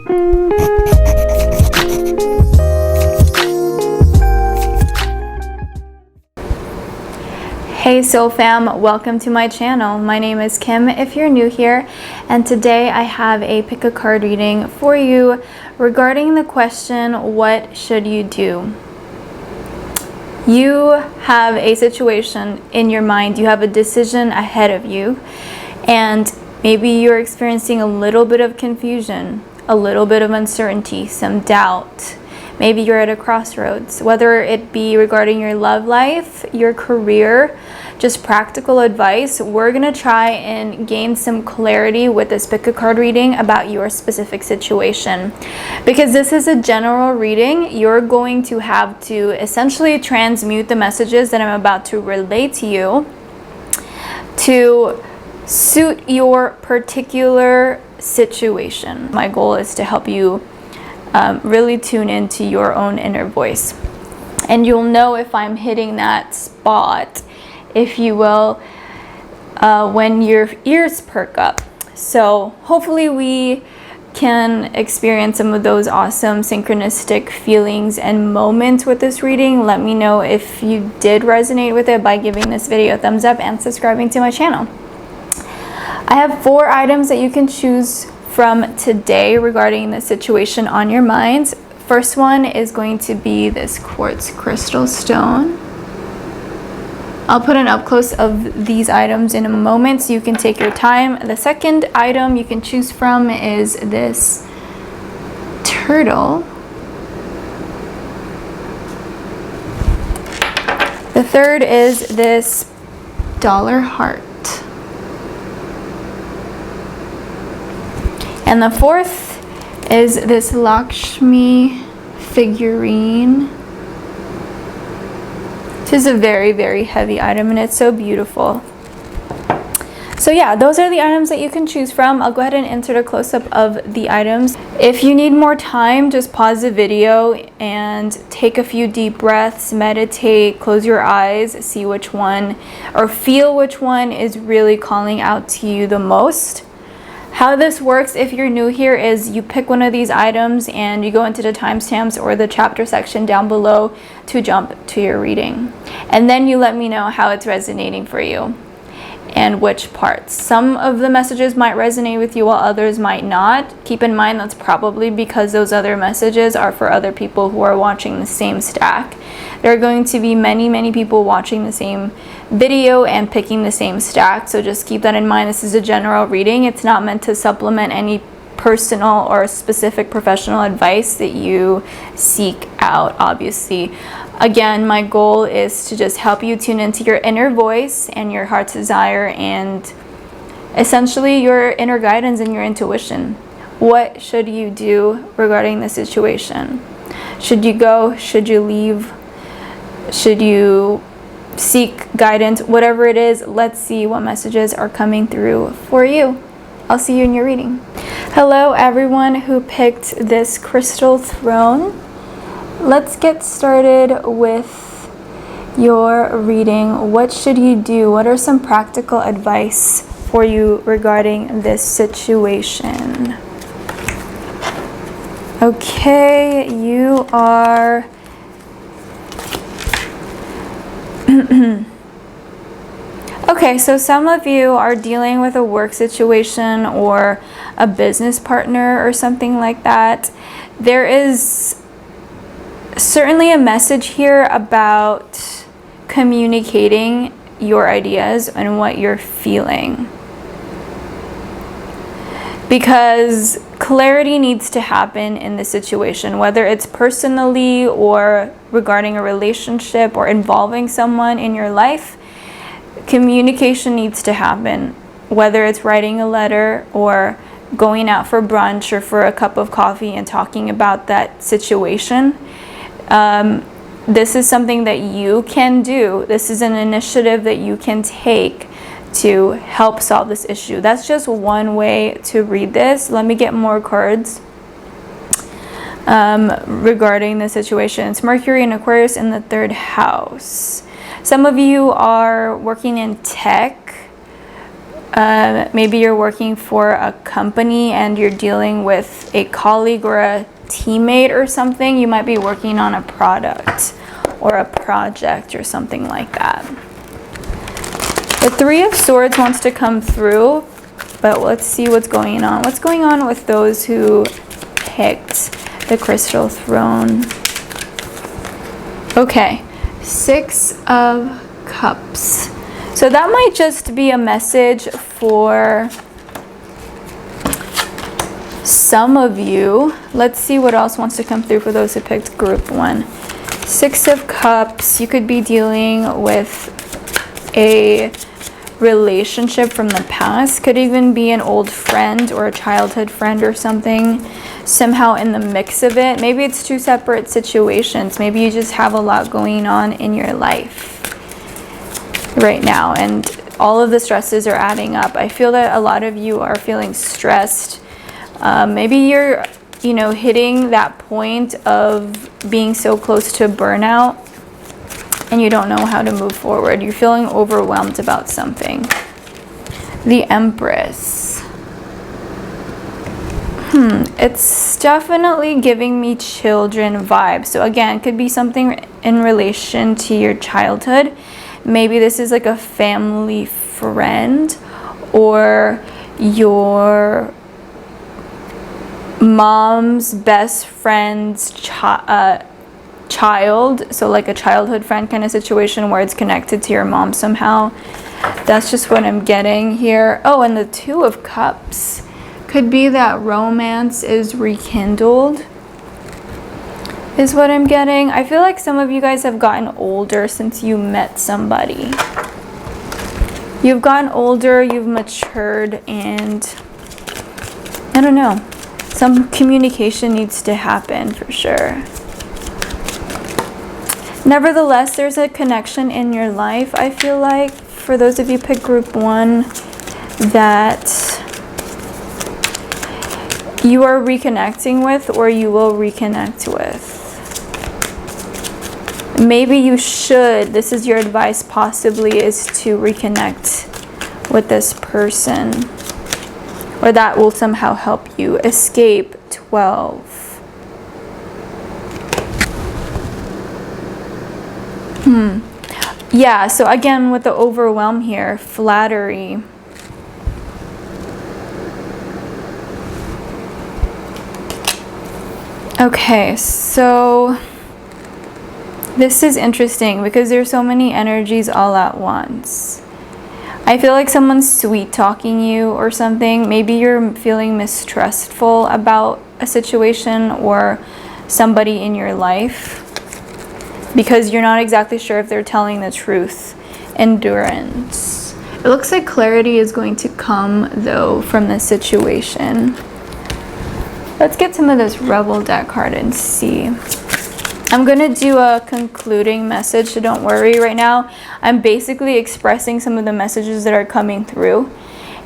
Hey Soul Fam, welcome to my channel. My name is Kim if you're new here, and today I have a pick a card reading for you regarding the question, what should you do? You have a situation in your mind, you have a decision ahead of you, and maybe you're experiencing a little bit of confusion, a little bit of uncertainty, some doubt. Maybe you're at a crossroads, whether it be regarding your love life, your career, just practical advice. We're gonna try and gain some clarity with this pick a card reading about your specific situation. Because this is a general reading, you're going to have to essentially transmute the messages that I'm about to relay to you to suit your particular situation. My goal is to help you really tune into your own inner voice, and you'll know if I'm hitting that spot, if you will, when your ears perk up. So hopefully we can experience some of those awesome synchronistic feelings and moments with this reading. Let me know if you did resonate with it by giving this video a thumbs up and subscribing to my channel. I have 4 items that you can choose from today regarding the situation on your minds. First one is going to be this quartz crystal stone. I'll put an up close of these items in a moment so you can take your time. The second item you can choose from is this turtle. The third is this dollar heart. And the fourth is this Lakshmi figurine. This is a very, very heavy item and it's so beautiful. So yeah, those are the items that you can choose from. I'll go ahead and insert a close-up of the items. If you need more time, just pause the video and take a few deep breaths, meditate, close your eyes, see which one or feel which one is really calling out to you the most. How this works, if you're new here, is you pick one of these items and you go into the timestamps or the chapter section down below to jump to your reading. And then you let me know how it's resonating for you and which parts. Some of the messages might resonate with you while others might not. Keep in mind that's probably because those other messages are for other people who are watching the same stack. There are going to be many, many people watching the same video and picking the same stack, so just keep that in mind. This is a general reading. It's not meant to supplement any personal or specific professional advice that you seek out, obviously. Again, my goal is to just help you tune into your inner voice and your heart's desire and essentially your inner guidance and your intuition. What should you do regarding the situation? Should you go? Should you leave? Should you seek guidance? Whatever it is, let's see what messages are coming through for you. I'll see you in your reading. Hello everyone who picked this crystal throne. Let's get started with your reading. What should you do? What are some practical advice for you regarding this situation? Okay, you are okay, so some of you are dealing with a work situation or a business partner or something like that. There is certainly a message here about communicating your ideas and what you're feeling, because clarity needs to happen in the situation, whether it's personally or regarding a relationship or involving someone in your life. Communication needs to happen, whether it's writing a letter or going out for brunch or for a cup of coffee and talking about that situation. This is something that you can do. This is an initiative that you can take to help solve this issue. That's just one way to read this. Let me get more cards regarding the situation. It's Mercury and Aquarius in the 3rd house. Some of you are working in tech Maybe you're working for a company and you're dealing with a colleague or a teammate or something. You might be working on a product or a project or something like that. The Three of Swords wants to come through, but let's see what's going on. What's going on with those who picked the Crystal Throne? Okay, Six of Cups. So that might just be a message for some of you. Let's see what else wants to come through for those who picked group 1. Six of Cups. You could be dealing with a relationship from the past. Could even be an old friend or a childhood friend or something somehow in the mix of it. Maybe it's 2 separate situations. Maybe you just have a lot going on in your life right now and all of the stresses are adding up. I feel that a lot of you are feeling stressed. Maybe you're, hitting that point of being so close to burnout and you don't know how to move forward. You're feeling overwhelmed about something. The Empress. It's definitely giving me children vibes. So again, it could be something in relation to your childhood. Maybe this is like a family friend or your mom's best friend's child. So like a childhood friend kind of situation where it's connected to your mom somehow. That's just what I'm getting here. Oh, and the Two of Cups. Could be that romance is rekindled, is what I'm getting. I feel like some of you guys have gotten older since you met somebody. You've gotten older, you've matured, and I don't know. Some communication needs to happen for sure. Nevertheless, there's a connection in your life, I feel like, for those of you pick group 1, that you are reconnecting with or you will reconnect with. Maybe you should, this is your advice possibly, is to reconnect with this person. Or that will somehow help you escape 12. Yeah, so again with the overwhelm here, flattery. Okay, so this is interesting because there's so many energies all at once. I feel like someone's sweet talking you or something. Maybe you're feeling mistrustful about a situation or somebody in your life because you're not exactly sure if they're telling the truth. Endurance. It looks like clarity is going to come though from this situation. Let's get some of this Rebel deck card and see. I'm going to do a concluding message, so don't worry right now. I'm basically expressing some of the messages that are coming through.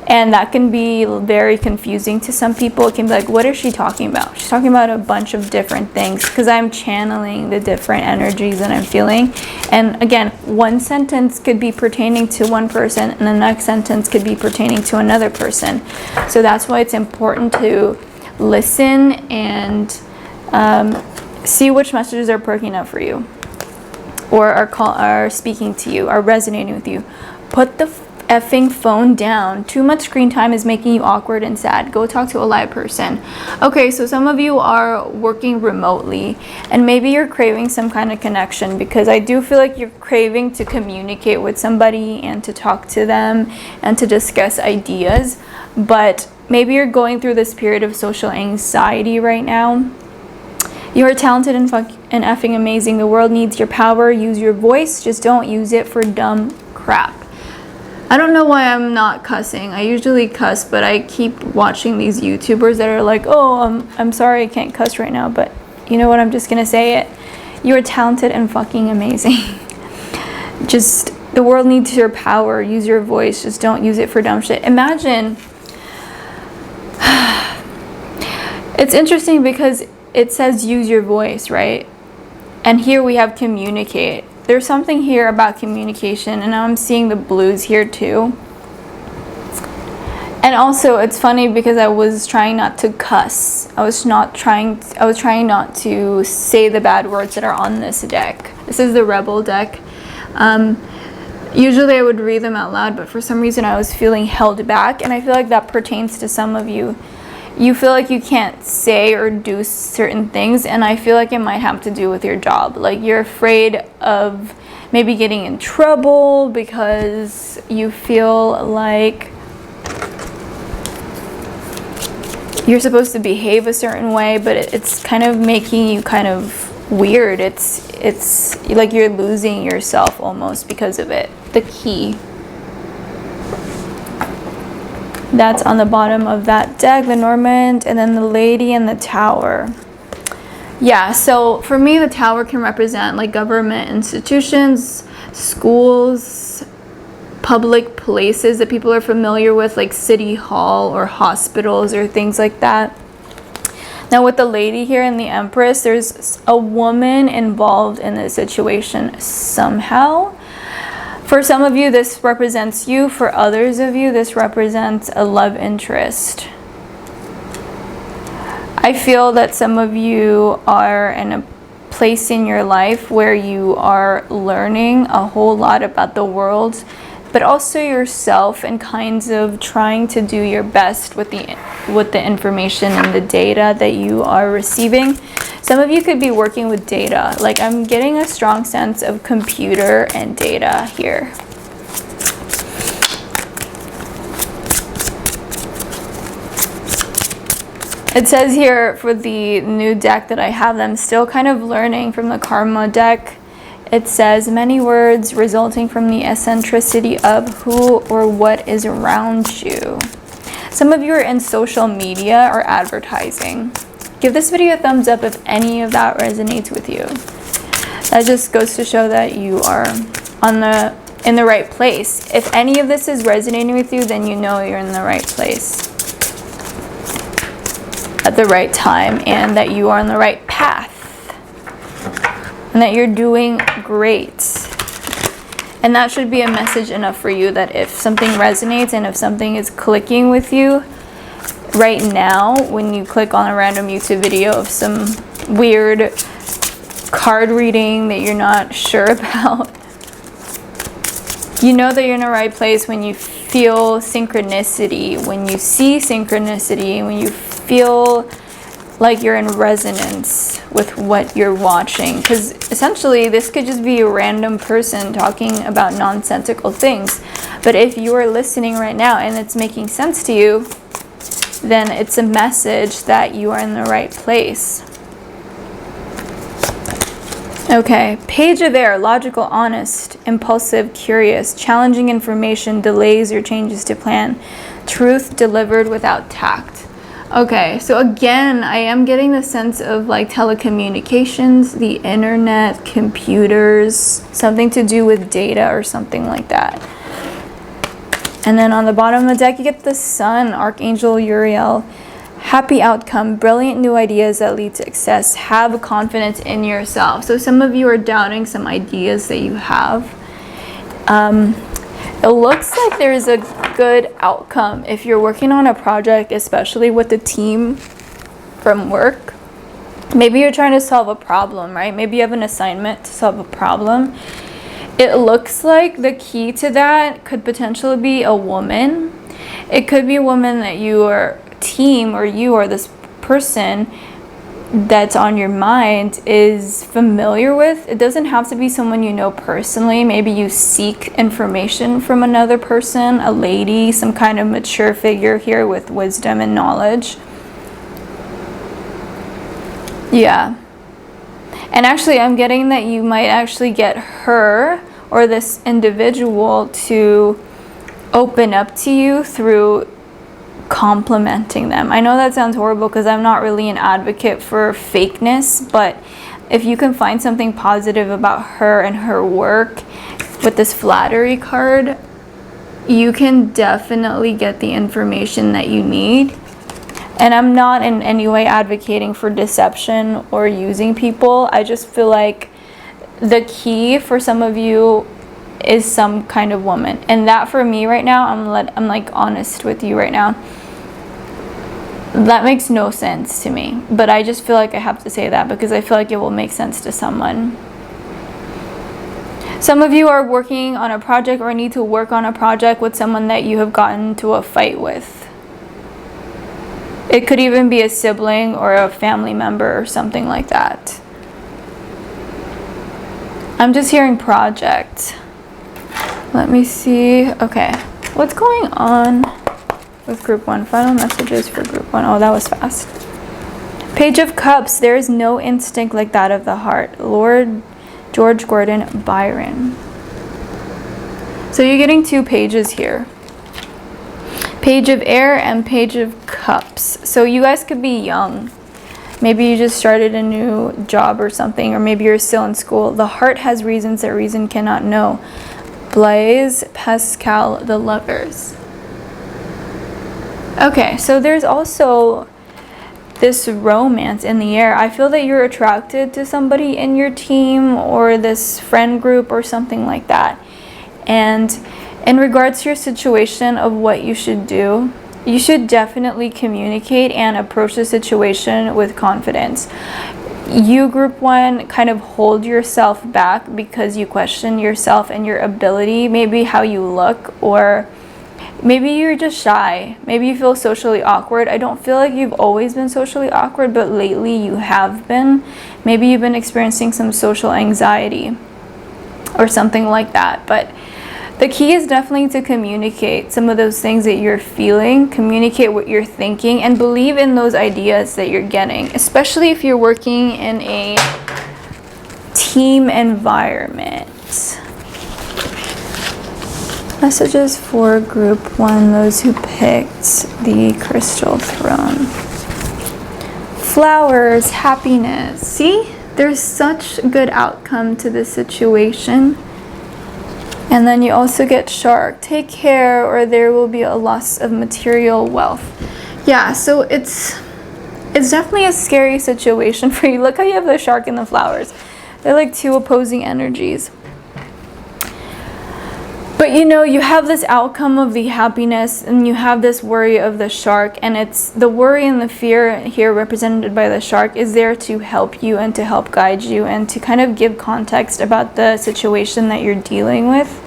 And that can be very confusing to some people. It can be like, what is she talking about? She's talking about a bunch of different things because I'm channeling the different energies that I'm feeling. And again, one sentence could be pertaining to one person and the next sentence could be pertaining to another person. So that's why it's important to listen and see which messages are perking up for you or are speaking to you, are resonating with you. Put the effing phone down. Too much screen time is making you awkward and sad. Go talk to a live person. Okay, so some of you are working remotely and maybe you're craving some kind of connection because I do feel like you're craving to communicate with somebody and to talk to them and to discuss ideas, but maybe you're going through this period of social anxiety right now. You are talented and effing amazing. The world needs your power. Use your voice. Just don't use it for dumb crap. I don't know why I'm not cussing. I usually cuss, but I keep watching these YouTubers that are like, oh, I'm sorry I can't cuss right now, but you know what? I'm just gonna say it. You are talented and fucking amazing. Just, the world needs your power. Use your voice. Just don't use it for dumb shit. Imagine. It's interesting because it says use your voice, right? And here we have communicate. There's something here about communication, and now I'm seeing the blues here too. And also, it's funny because I was trying not to cuss. I was trying not to say the bad words that are on this deck. This is the Rebel deck. Usually I would read them out loud, but for some reason I was feeling held back, and I feel like that pertains to some of you. You feel like you can't say or do certain things, and I feel like it might have to do with your job. Like you're afraid of maybe getting in trouble because you feel like you're supposed to behave a certain way, but it's kind of making you kind of weird. It's like you're losing yourself almost because of it. The key. That's on the bottom of that deck, the Normand, and then the Lady and the Tower. Yeah, so for me, the Tower can represent like government institutions, schools, public places that people are familiar with, like City Hall or hospitals or things like that. Now with the Lady here and the Empress, there's a woman involved in this situation somehow. For some of you, this represents you. For others of you, this represents a love interest. I feel that some of you are in a place in your life where you are learning a whole lot about the world, but also yourself, and kinds of trying to do your best with the information and the data that you are receiving. Some of you could be working with data. Like I'm getting a strong sense of computer and data here. It says here for the new deck that I have, I'm still kind of learning from the Karma deck. It says many words resulting from the eccentricity of who or what is around you. Some of you are in social media or advertising. Give this video a thumbs up if any of that resonates with you. That just goes to show that you are in the right place. If any of this is resonating with you, then you know you're in the right place at the right time, and that you are on the right path, and that you're doing great. And that should be a message enough for you that if something resonates and if something is clicking with you right now, when you click on a random YouTube video of some weird card reading that you're not sure about, you know that you're in the right place when you feel synchronicity, when you see synchronicity, when you feel like you're in resonance with what you're watching. Because essentially this could just be a random person talking about nonsensical things, but if you are listening right now and it's making sense to you, then it's a message that you are in the right place. Okay, Page of Air, logical, honest, impulsive, curious, challenging information, delays or changes to plan, truth delivered without tact. Okay, so again, I am getting the sense of like telecommunications, the internet, computers, something to do with data or something like that. And then on the bottom of the deck, you get the Sun, Archangel Uriel. Happy outcome, brilliant new ideas that lead to success. Have confidence in yourself. So some of you are doubting some ideas that you have. It looks like there's a good outcome if you're working on a project, especially with the team from work. Maybe you're trying to solve a problem, right? Maybe you have an assignment to solve a problem. It looks like the key to that could potentially be a woman. It could be a woman that your team or you or this person that's on your mind is familiar with. It doesn't have to be someone you know personally. Maybe you seek information from another person, a lady, some kind of mature figure here with wisdom and knowledge. Yeah. And actually, I'm getting that you might actually get her or this individual to open up to you through complimenting them. I know that sounds horrible because I'm not really an advocate for fakeness, but if you can find something positive about her and her work with this flattery card, you can definitely get the information that you need. And I'm not in any way advocating for deception or using people. I just feel like the key for some of you is some kind of woman. And that for me right now, I'm like honest with you right now, that makes no sense to me. But I just feel like I have to say that because I feel like it will make sense to someone. Some of you are working on a project or need to work on a project with someone that you have gotten into a fight with. It could even be a sibling or a family member or something like that. I'm just hearing project. Let me see. Okay. What's going on with group 1? Final messages for group 1. Oh, that was fast. Page of Cups. There is no instinct like that of the heart. Lord George Gordon Byron. So you're getting 2 pages here. Page of Air and Page of Cups. So you guys could be young. Maybe you just started a new job or something, or maybe you're still in school. The heart has reasons that reason cannot know. Blaise Pascal, The Lovers. Okay, so there's also this romance in the air. I feel that you're attracted to somebody in your team or this friend group or something like that. And in regards to your situation of what you should do, you should definitely communicate and approach the situation with confidence. You, group 1, kind of hold yourself back because you question yourself and your ability, maybe how you look, or maybe you're just shy. Maybe you feel socially awkward. I don't feel like you've always been socially awkward, but lately you have been. Maybe you've been experiencing some social anxiety or something like that. But the key is definitely to communicate some of those things that you're feeling, communicate what you're thinking, and believe in those ideas that you're getting, especially if you're working in a team environment. Messages for group 1, those who picked the crystal throne. Flowers, happiness. See, there's such good outcome to this situation. And then you also get shark. Take care or there will be a loss of material wealth. Yeah, so it's definitely a scary situation for you. Look how you have the shark and the flowers. They're like 2 opposing energies. But you know, you have this outcome of the happiness and you have this worry of the shark, and it's the worry and the fear here represented by the shark is there to help you and to help guide you and to kind of give context about the situation that you're dealing with.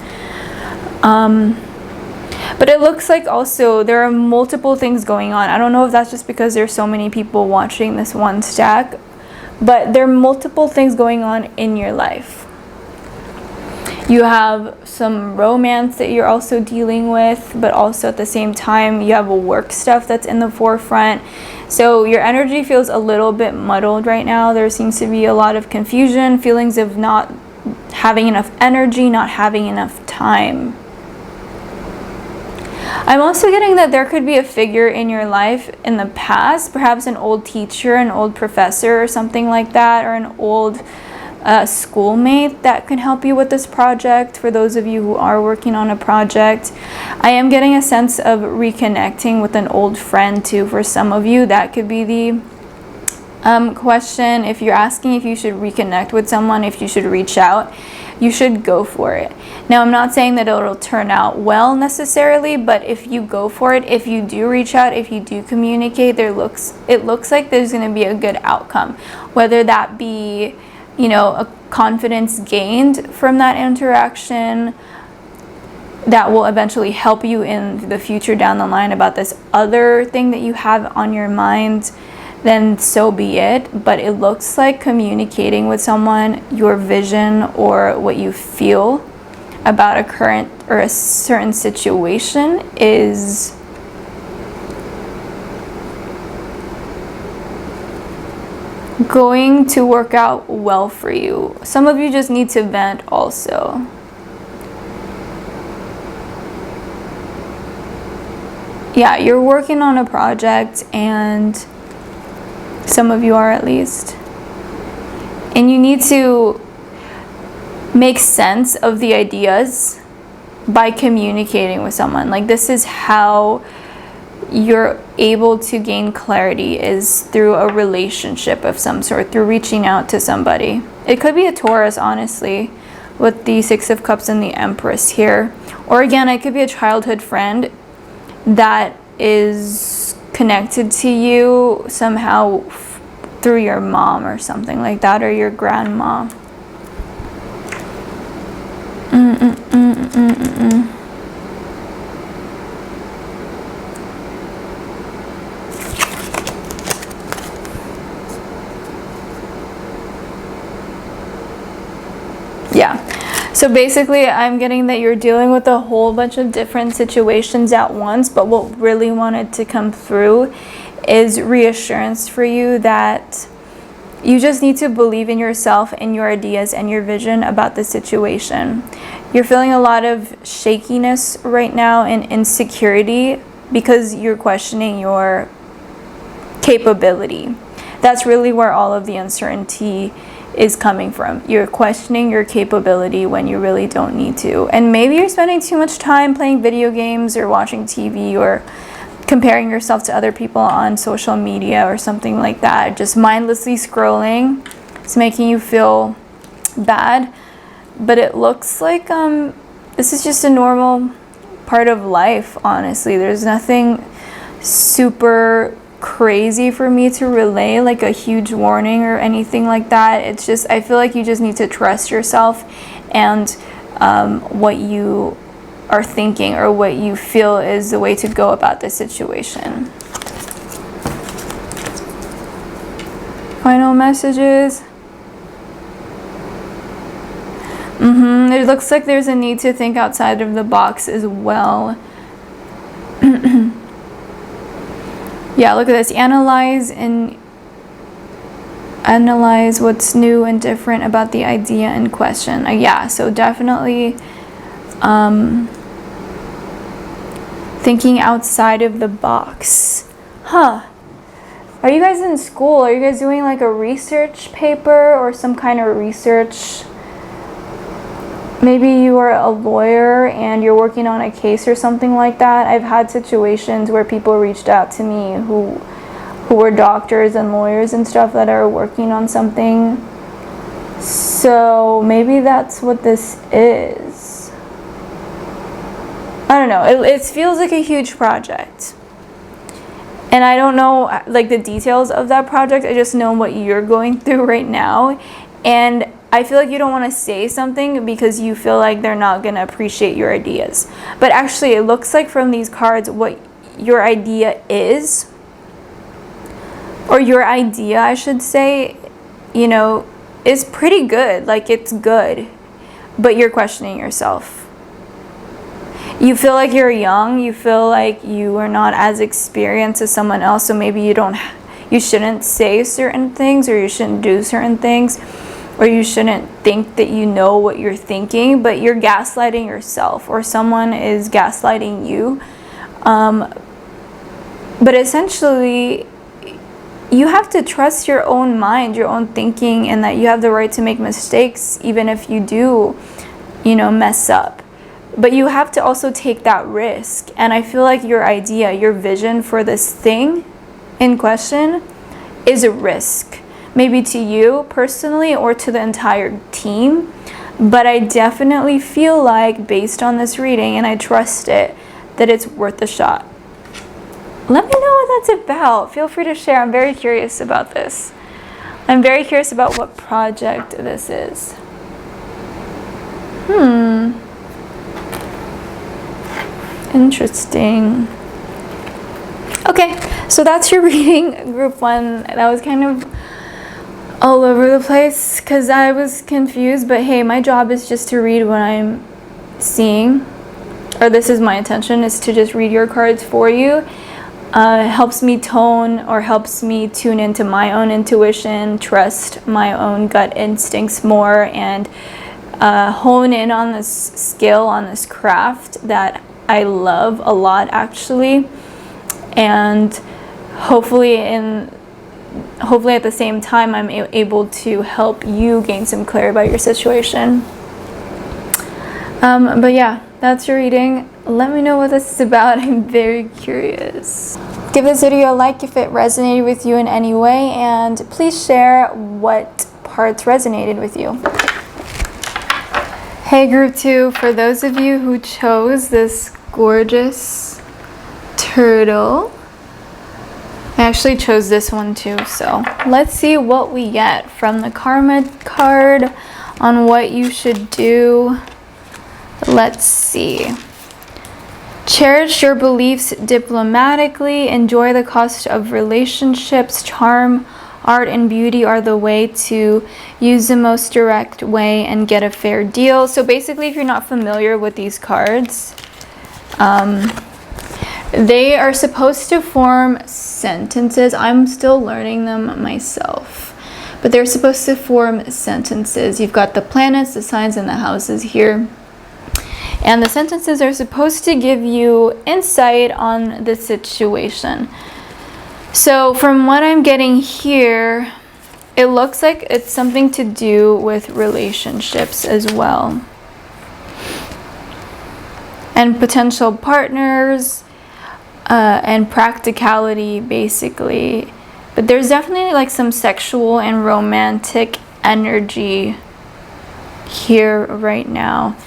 But it looks like also there are multiple things going on. I don't know if that's just because there's so many people watching this one stack, but there are multiple things going on in your life. You have some romance that you're also dealing with, but also at the same time, you have work stuff that's in the forefront. So your energy feels a little bit muddled right now. There seems to be a lot of confusion, feelings of not having enough energy, not having enough time. I'm also getting that there could be a figure in your life in the past, perhaps an old teacher, an old professor or something like that, or an old schoolmate that can help you with this project. For those of you who are working on a project, I am getting a sense of reconnecting with an old friend too. For some of you, that could be the question. If you're asking if you should reconnect with someone, if you should reach out, you should go for it. Now, I'm not saying that it'll turn out well necessarily, but if you go for it, if you do reach out, if you do communicate, it looks like there's going to be a good outcome, whether that be, you know, a confidence gained from that interaction that will eventually help you in the future down the line about this other thing that you have on your mind, then so be it. But it looks like communicating with someone your vision or what you feel about a current or a certain situation is going to work out well for you. Some of you just need to vent also. Yeah, you're working on a project, and some of you are at least, and you need to make sense of the ideas by communicating with someone. Like, this is how you're able to gain clarity, is through a relationship of some sort, through reaching out to somebody. It could be a Taurus, honestly, with the Six of Cups and the Empress here. Or again, it could be a childhood friend that is connected to you somehow through your mom or something like that, or your grandma. Yeah. So basically, I'm getting that you're dealing with a whole bunch of different situations at once, but what really wanted to come through is reassurance for you that you just need to believe in yourself and your ideas and your vision about the situation. You're feeling a lot of shakiness right now and insecurity because you're questioning your capability. That's really where all of the uncertainty is coming from. You're questioning your capability when you really don't need to. And maybe you're spending too much time playing video games or watching TV or comparing yourself to other people on social media or something like that. Just mindlessly scrolling. It's making you feel bad. But it looks like this is just a normal part of life, honestly. There's nothing super crazy for me to relay, like a huge warning or anything like that. It's just, I feel like you just need to trust yourself and what you are thinking or what you feel is the way to go about this situation. Final messages. It looks like there's a need to think outside of the box as well. Yeah, look at this. Analyze what's new and different about the idea in question. Yeah, so definitely thinking outside of the box. Huh. Are you guys in school? Are you guys doing like a research paper or some kind of research? Maybe you are a lawyer and you're working on a case or something like that. I've had situations where people reached out to me who were doctors and lawyers and stuff that are working on something. So maybe that's what this is. I don't know. It feels like a huge project. And I don't know like the details of that project. I just know what you're going through right now. And I feel like you don't want to say something because you feel like they're not going to appreciate your ideas. But actually, it looks like from these cards what your idea is, or your idea, I should say, you know, is pretty good. Like, it's good, but you're questioning yourself. You feel like you're young. You feel like you are not as experienced as someone else, so maybe you shouldn't say certain things, or you shouldn't do certain things. Or you shouldn't think that you know what you're thinking, but you're gaslighting yourself, or someone is gaslighting you. But essentially, you have to trust your own mind, your own thinking, and that you have the right to make mistakes, even if you do, you know, mess up. But you have to also take that risk. And I feel like your idea, your vision for this thing in question is a risk. Maybe to you personally or to the entire team, but I definitely feel like, based on this reading, and I trust it, that it's worth a shot. Let me know what that's about. Feel free to share. I'm very curious about this. I'm very curious about what project this is. Interesting. Okay, so that's your reading, group 1. That was kind of all over the place because I was confused, but hey, my job is just to read what I'm seeing, or this is my intention, is to just read your cards for you. It helps me tone, or helps me tune into my own intuition, trust my own gut instincts more, and hone in on this skill, on this craft that I love a lot, actually. And hopefully at the same time, I'm able to help you gain some clarity about your situation. But yeah, that's your reading. Let me know what this is about. I'm very curious. Give this video a like if it resonated with you in any way, and please share what parts resonated with you. Hey group 2, for those of you who chose this gorgeous turtle, I actually chose this one too, so let's see what we get from the karma card on what you should do. Let's see. Cherish your beliefs diplomatically. Enjoy the cost of relationships. Charm, art, and beauty are the way to use the most direct way and get a fair deal. So basically, if you're not familiar with these cards, they are supposed to form sentences. I'm still learning them myself, but they're supposed to form sentences. You've got the planets, the signs, and the houses here. And the sentences are supposed to give you insight on the situation. So from what I'm getting here, it looks like it's something to do with relationships as well. And potential partners and practicality, basically. But there's definitely like some sexual and romantic energy here right now.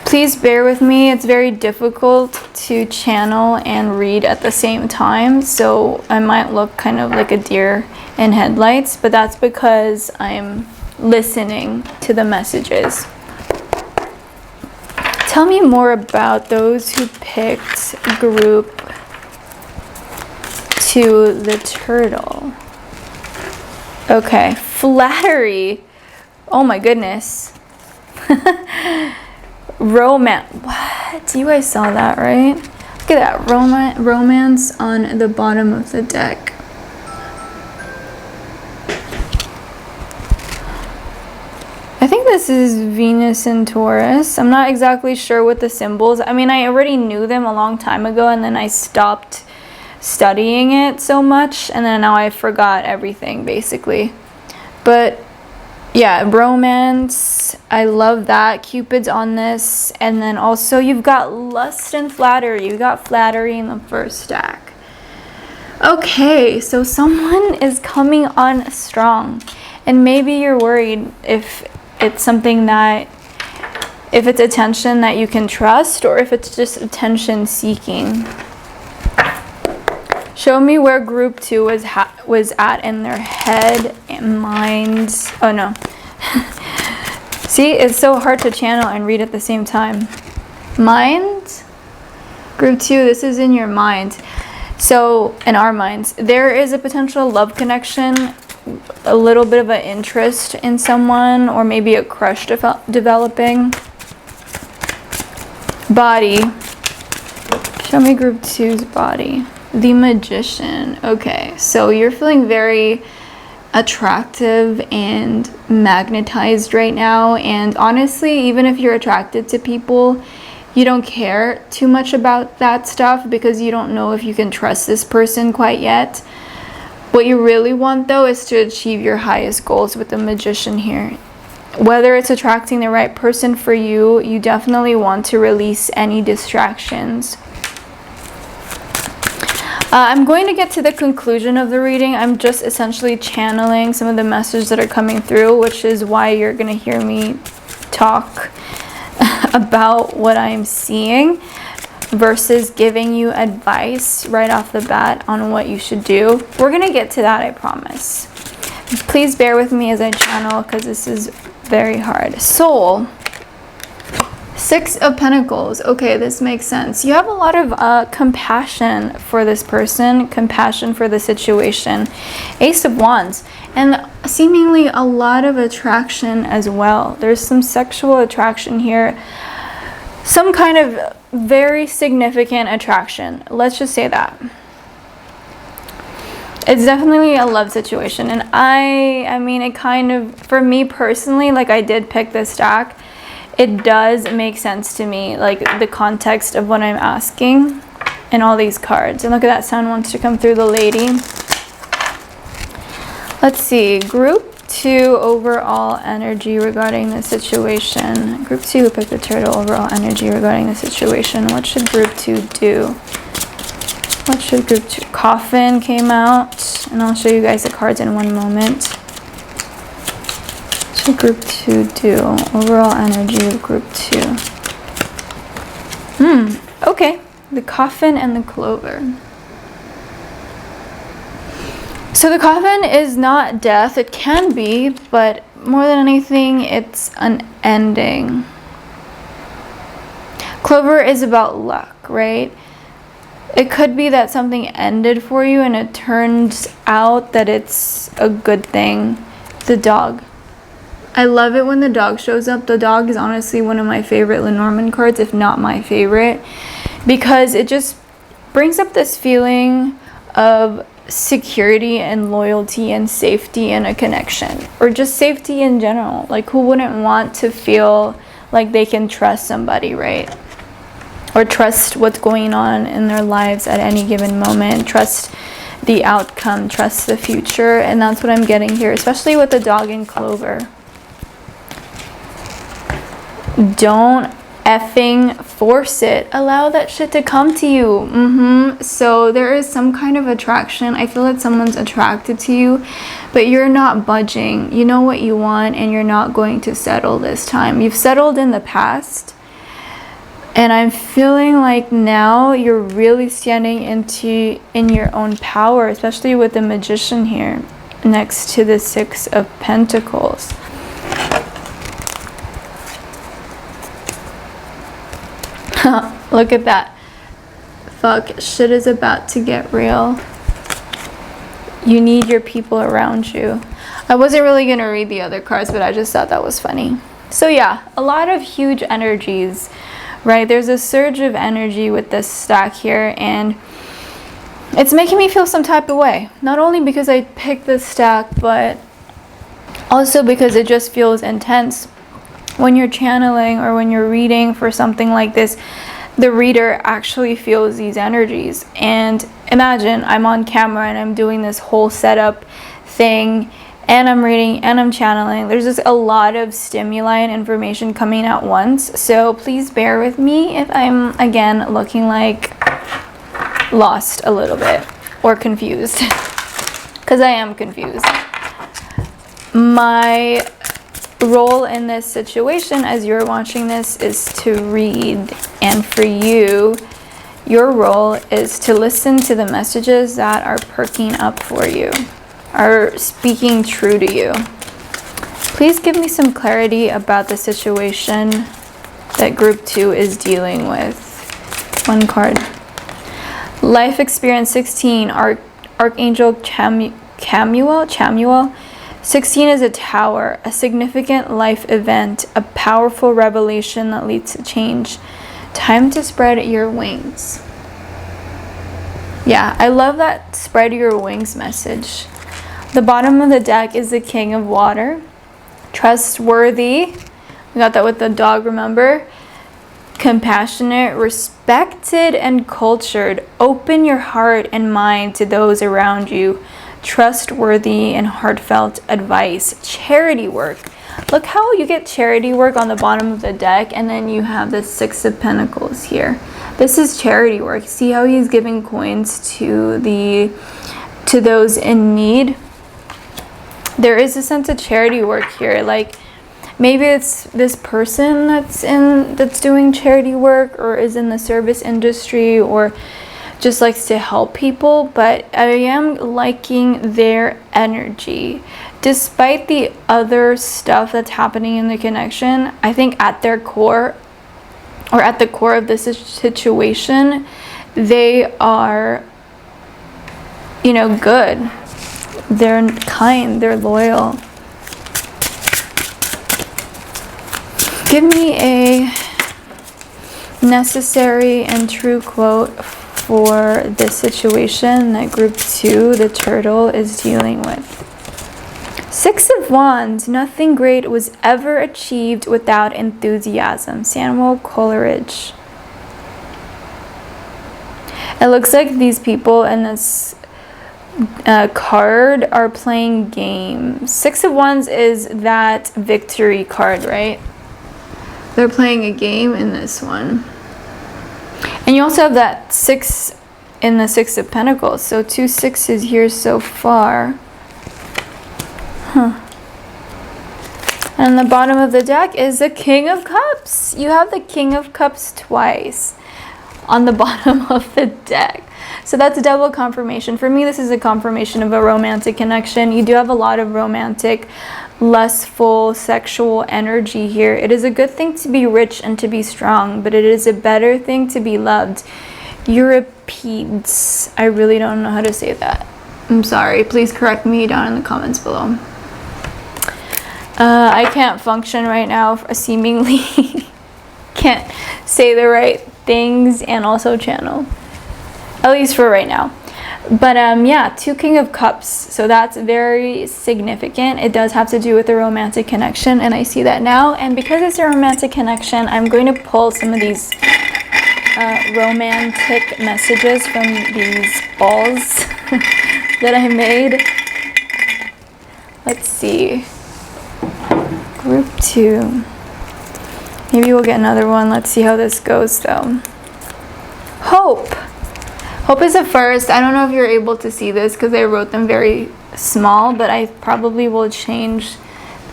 Please bear with me, it's very difficult to channel and read at the same time, so I might look kind of like a deer in headlights, but that's because I'm listening to the messages. Tell me more about those who picked group 2, the turtle. Okay, flattery. Oh my goodness. Romance. What? You guys saw that, right? Look at that. Romance on the bottom of the deck. I think this is Venus and Taurus. I'm not exactly sure what the symbols. I mean, I already knew them a long time ago, and then I stopped studying it so much, and then now I forgot everything, basically. But yeah, romance, I love that. Cupid's on this. And then also you've got lust and flattery. You got flattery in the first stack. Okay, so someone is coming on strong. And maybe you're worried if it's something that, if it's attention that you can trust, or if it's just attention seeking. Show me where group 2 was at in their head and minds. Oh no. See, it's so hard to channel and read at the same time. Mind? Group 2, this is in your mind. So, in our minds, there is a potential love connection, a little bit of an interest in someone, or maybe a crush developing. Body. Show me group 2's body. The Magician. Okay, so you're feeling very attractive and magnetized right now, and honestly, even if you're attracted to people, you don't care too much about that stuff because you don't know if you can trust this person quite yet. What you really want though is to achieve your highest goals with the Magician here. Whether it's attracting the right person for you, you definitely want to release any distractions. I'm going to get to the conclusion of the reading. I'm just essentially channeling some of the messages that are coming through, which is why you're going to hear me talk about what I'm seeing versus giving you advice right off the bat on what you should do. We're going to get to that, I promise. Please bear with me as I channel because this is very hard. Soul. 6 of Pentacles. Okay, this makes sense. You have a lot of compassion for this person, compassion for the situation. Ace of Wands, and seemingly a lot of attraction as well. There's some sexual attraction here. Some kind of very significant attraction. Let's just say that. It's definitely a love situation. And I mean, it kind of, for me personally, like I did pick this stack. It does make sense to me, like the context of what I'm asking and all these cards. And look at that, sun wants to come through the lady. Let's see, group 2 overall energy regarding the situation. Group 2 who picked the turtle, overall energy regarding the situation. What should group 2 do? What should group 2? Coffin came out, and I'll show you guys the cards in one moment. should group 2 do? Overall energy of group 2. Okay. The coffin and the clover. So the coffin is not death. It can be, but more than anything, it's an ending. Clover is about luck, right? It could be that something ended for you and it turns out that it's a good thing. The dog. I love it when the dog shows up. The dog is honestly one of my favorite Lenormand cards, if not my favorite, because it just brings up this feeling of security and loyalty and safety and a connection, or just safety in general. Like, who wouldn't want to feel like they can trust somebody, right? Or trust what's going on in their lives at any given moment, trust the outcome, trust the future. And that's what I'm getting here, especially with the dog and clover. Don't effing force it. Allow that shit to come to you. So there is some kind of attraction. I feel that someone's attracted to you, but you're not budging. You know what you want, and you're not going to settle this time. You've settled in the past, and I'm feeling like now you're really standing in your own power, especially with the Magician here next to the 6 of Pentacles. Look at that. Fuck, shit is about to get real. You need your people around you. I wasn't really gonna read the other cards, but I just thought that was funny. So yeah, a lot of huge energies, right? There's a surge of energy with this stack here, and it's making me feel some type of way. Not only because I picked this stack, but also because it just feels intense. When you're channeling or when you're reading for something like this, the reader actually feels these energies. And imagine I'm on camera and I'm doing this whole setup thing, and I'm reading and I'm channeling. There's just a lot of stimuli and information coming at once. So please bear with me if I'm, again, looking like lost a little bit or confused, because I am confused. My role in this situation as you're watching this is to read, and for you, your role is to listen to the messages that are perking up for you, are speaking true to you. Please give me some clarity about the situation that group 2 is dealing with. One card. Life experience 16, Archangel Chamuel. 16 is a tower, a significant life event, a powerful revelation that leads to change. Time to spread your wings. Yeah, I love that spread your wings message. The bottom of the deck is the King of Water. Trustworthy. We got that with the dog, remember? Compassionate, respected, and cultured. Open your heart and mind to those around you. Trustworthy and heartfelt advice. Charity work. Look how you get charity work on the bottom of the deck, and then you have the 6 of Pentacles here. This is charity work. See how he's giving coins to those in need? There is a sense of charity work here. Like, maybe it's this person that's doing charity work, or is in the service industry, or just likes to help people, but I am liking their energy. Despite the other stuff that's happening in the connection, I think at their core, or at the core of this situation, they are, you know, good. They're kind, they're loyal. Give me a necessary and true quote for this situation that group 2, the turtle, is dealing with. 6 of Wands. Nothing great was ever achieved without enthusiasm. Samuel Coleridge. It looks like these people in this card are playing games. 6 of Wands is that victory card, right? They're playing a game in this one. And you also have that 6 in the 6 of Pentacles. So 2 6s here so far. And the bottom of the deck is the King of Cups. You have the King of Cups twice on the bottom of the deck. So that's a double confirmation. For me, this is a confirmation of a romantic connection. You do have a lot of romantic, lustful, sexual energy here. It is a good thing to be rich and to be strong, but it is a better thing to be loved. Euripides. I really don't know how to say that. I'm sorry. Please correct me down in the comments below. I can't function right now, seemingly. Can't say the right things and also channel. At least for right now. But yeah, 2 King of Cups. So that's very significant. It does have to do with a romantic connection, and I see that now. And because it's a romantic connection, I'm going to pull some of these romantic messages from these balls that I made. Let's see. Group 2. Maybe we'll get another one. Let's see how this goes though. Hope. Hope is the first. I don't know if you're able to see this because I wrote them very small, but I probably will change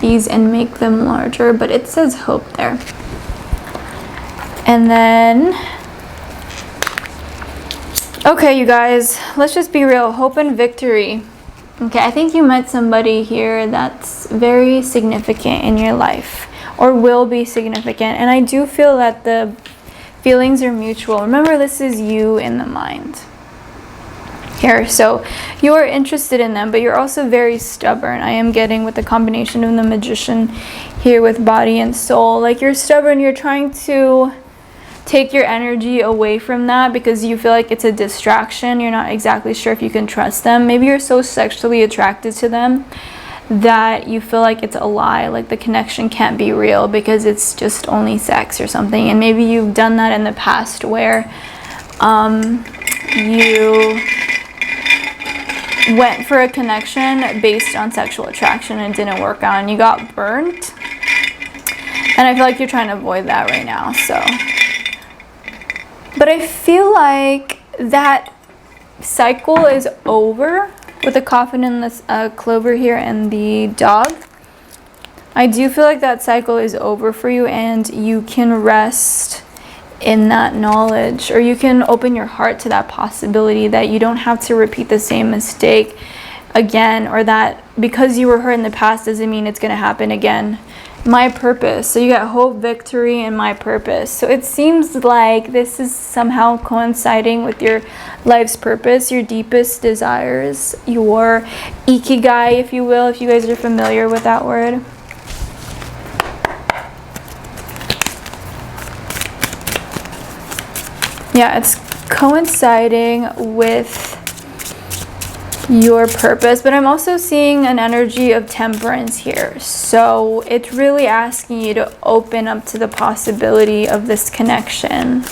these and make them larger, but it says hope there. And then, okay, you guys, let's just be real. Hope and victory. Okay, I think you met somebody here that's very significant in your life or will be significant. And I do feel that the feelings are mutual. Remember, this is you in the mind here. So you are interested in them, but you're also very stubborn. I am getting with the combination of the Magician here with body and soul. Like, you're stubborn. You're trying to take your energy away from that because you feel like it's a distraction. You're not exactly sure if you can trust them. Maybe you're so sexually attracted to them that you feel like it's a lie, like the connection can't be real because it's just only sex or something. And maybe you've done that in the past where you went for a connection based on sexual attraction and it didn't work out and you got burnt. And I feel like you're trying to avoid that right now. So, but I feel like that cycle is over with the coffin and this clover here and the dog. I do feel like that cycle is over for you and you can rest in that knowledge, or you can open your heart to that possibility that you don't have to repeat the same mistake again, or that because you were hurt in the past doesn't mean it's going to happen again. My purpose. So you got hope, victory, and my purpose. So it seems like this is somehow coinciding with your life's purpose, your deepest desires, your ikigai, if you will, if you guys are familiar with that word. Yeah, it's coinciding with your purpose, but I'm also seeing an energy of temperance here. So it's really asking you to open up to the possibility of this connection.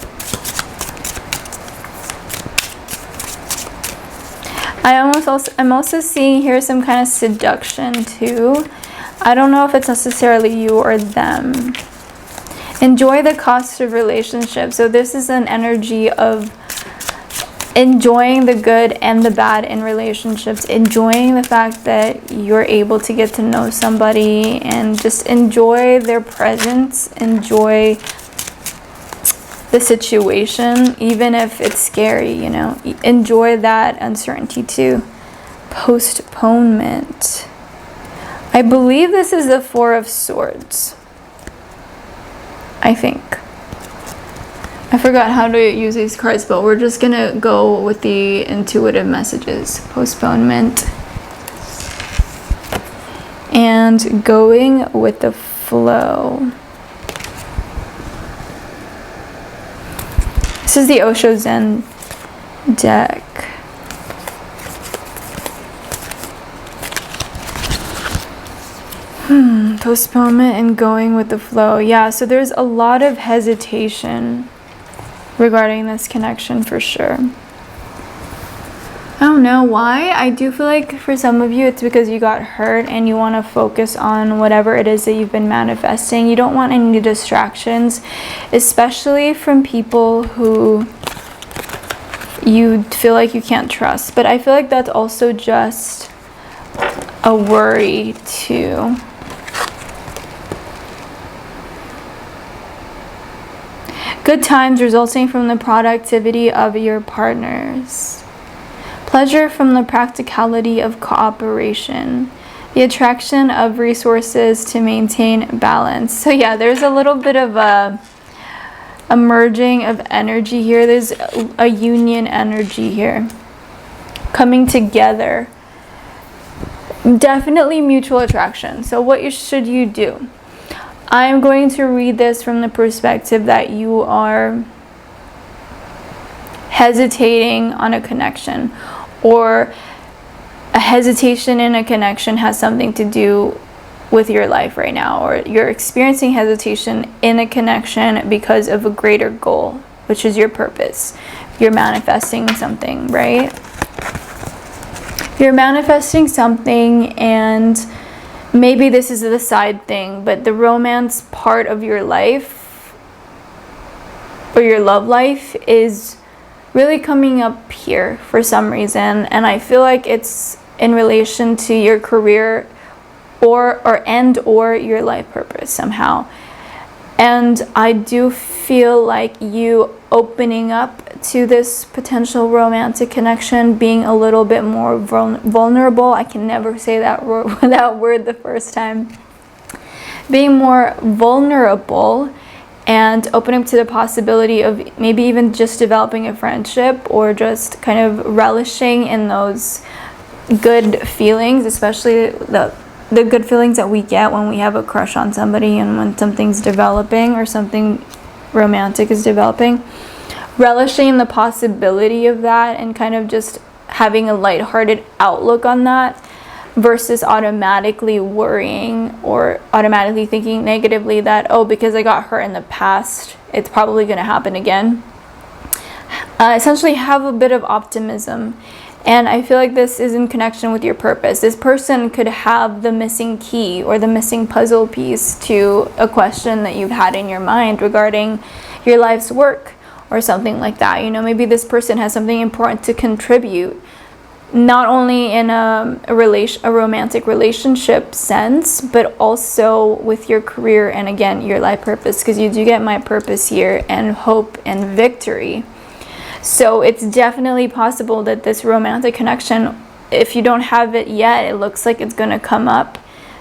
I'm also seeing here some kind of seduction too. I don't know if it's necessarily you or them. Enjoy the cost of relationships. So this is an energy of enjoying the good and the bad in relationships, enjoying the fact that you're able to get to know somebody and just enjoy their presence, enjoy the situation, even if it's scary, you know, enjoy that uncertainty too. Postponement. I believe this is the Four of Swords. I think. I forgot how to use these cards, but we're just gonna go with the intuitive messages. Postponement. And going with the flow. This is the Osho Zen deck. Postponement and going with the flow. Yeah, so there's a lot of hesitation regarding this connection for sure. I don't know why. I do feel like for some of you it's because you got hurt and you want to focus on whatever it is that you've been manifesting. You don't want any distractions, especially from people who you feel like you can't trust. But I feel like that's also just a worry too. Good times resulting from the productivity of your partners. Pleasure from the practicality of cooperation. The attraction of resources to maintain balance. So yeah, there's a little bit of a merging of energy here. There's a union energy here. Coming together. Definitely mutual attraction. So what should you do? I'm going to read this from the perspective that you are hesitating on a connection, or a hesitation in a connection has something to do with your life right now, or you're experiencing hesitation in a connection because of a greater goal, which is your purpose. You're manifesting something, right? You're manifesting something, and maybe this is the side thing, but the romance part of your life or your love life is really coming up here for some reason, and I feel like it's in relation to your career or your life purpose somehow. And I do feel like you opening up to this potential romantic connection, being a little bit more vulnerable. I can never say that word the first time. Being more vulnerable and opening up to the possibility of maybe even just developing a friendship, or just kind of relishing in those good feelings, especially the good feelings that we get when we have a crush on somebody and when something's developing or something romantic is developing. Relishing in the possibility of that and kind of just having a lighthearted outlook on that, versus automatically worrying or automatically thinking negatively that, oh, because I got hurt in the past, it's probably going to happen again. Essentially have a bit of optimism. And I feel like this is in connection with your purpose. This person could have the missing key or the missing puzzle piece to a question that you've had in your mind regarding your life's work or something like that. You know, maybe this person has something important to contribute, not only in a romantic relationship sense, but also with your career and, again, your life purpose, because you do get my purpose here and hope and victory. So it's definitely possible that this romantic connection, if you don't have it yet, it looks like it's going to come up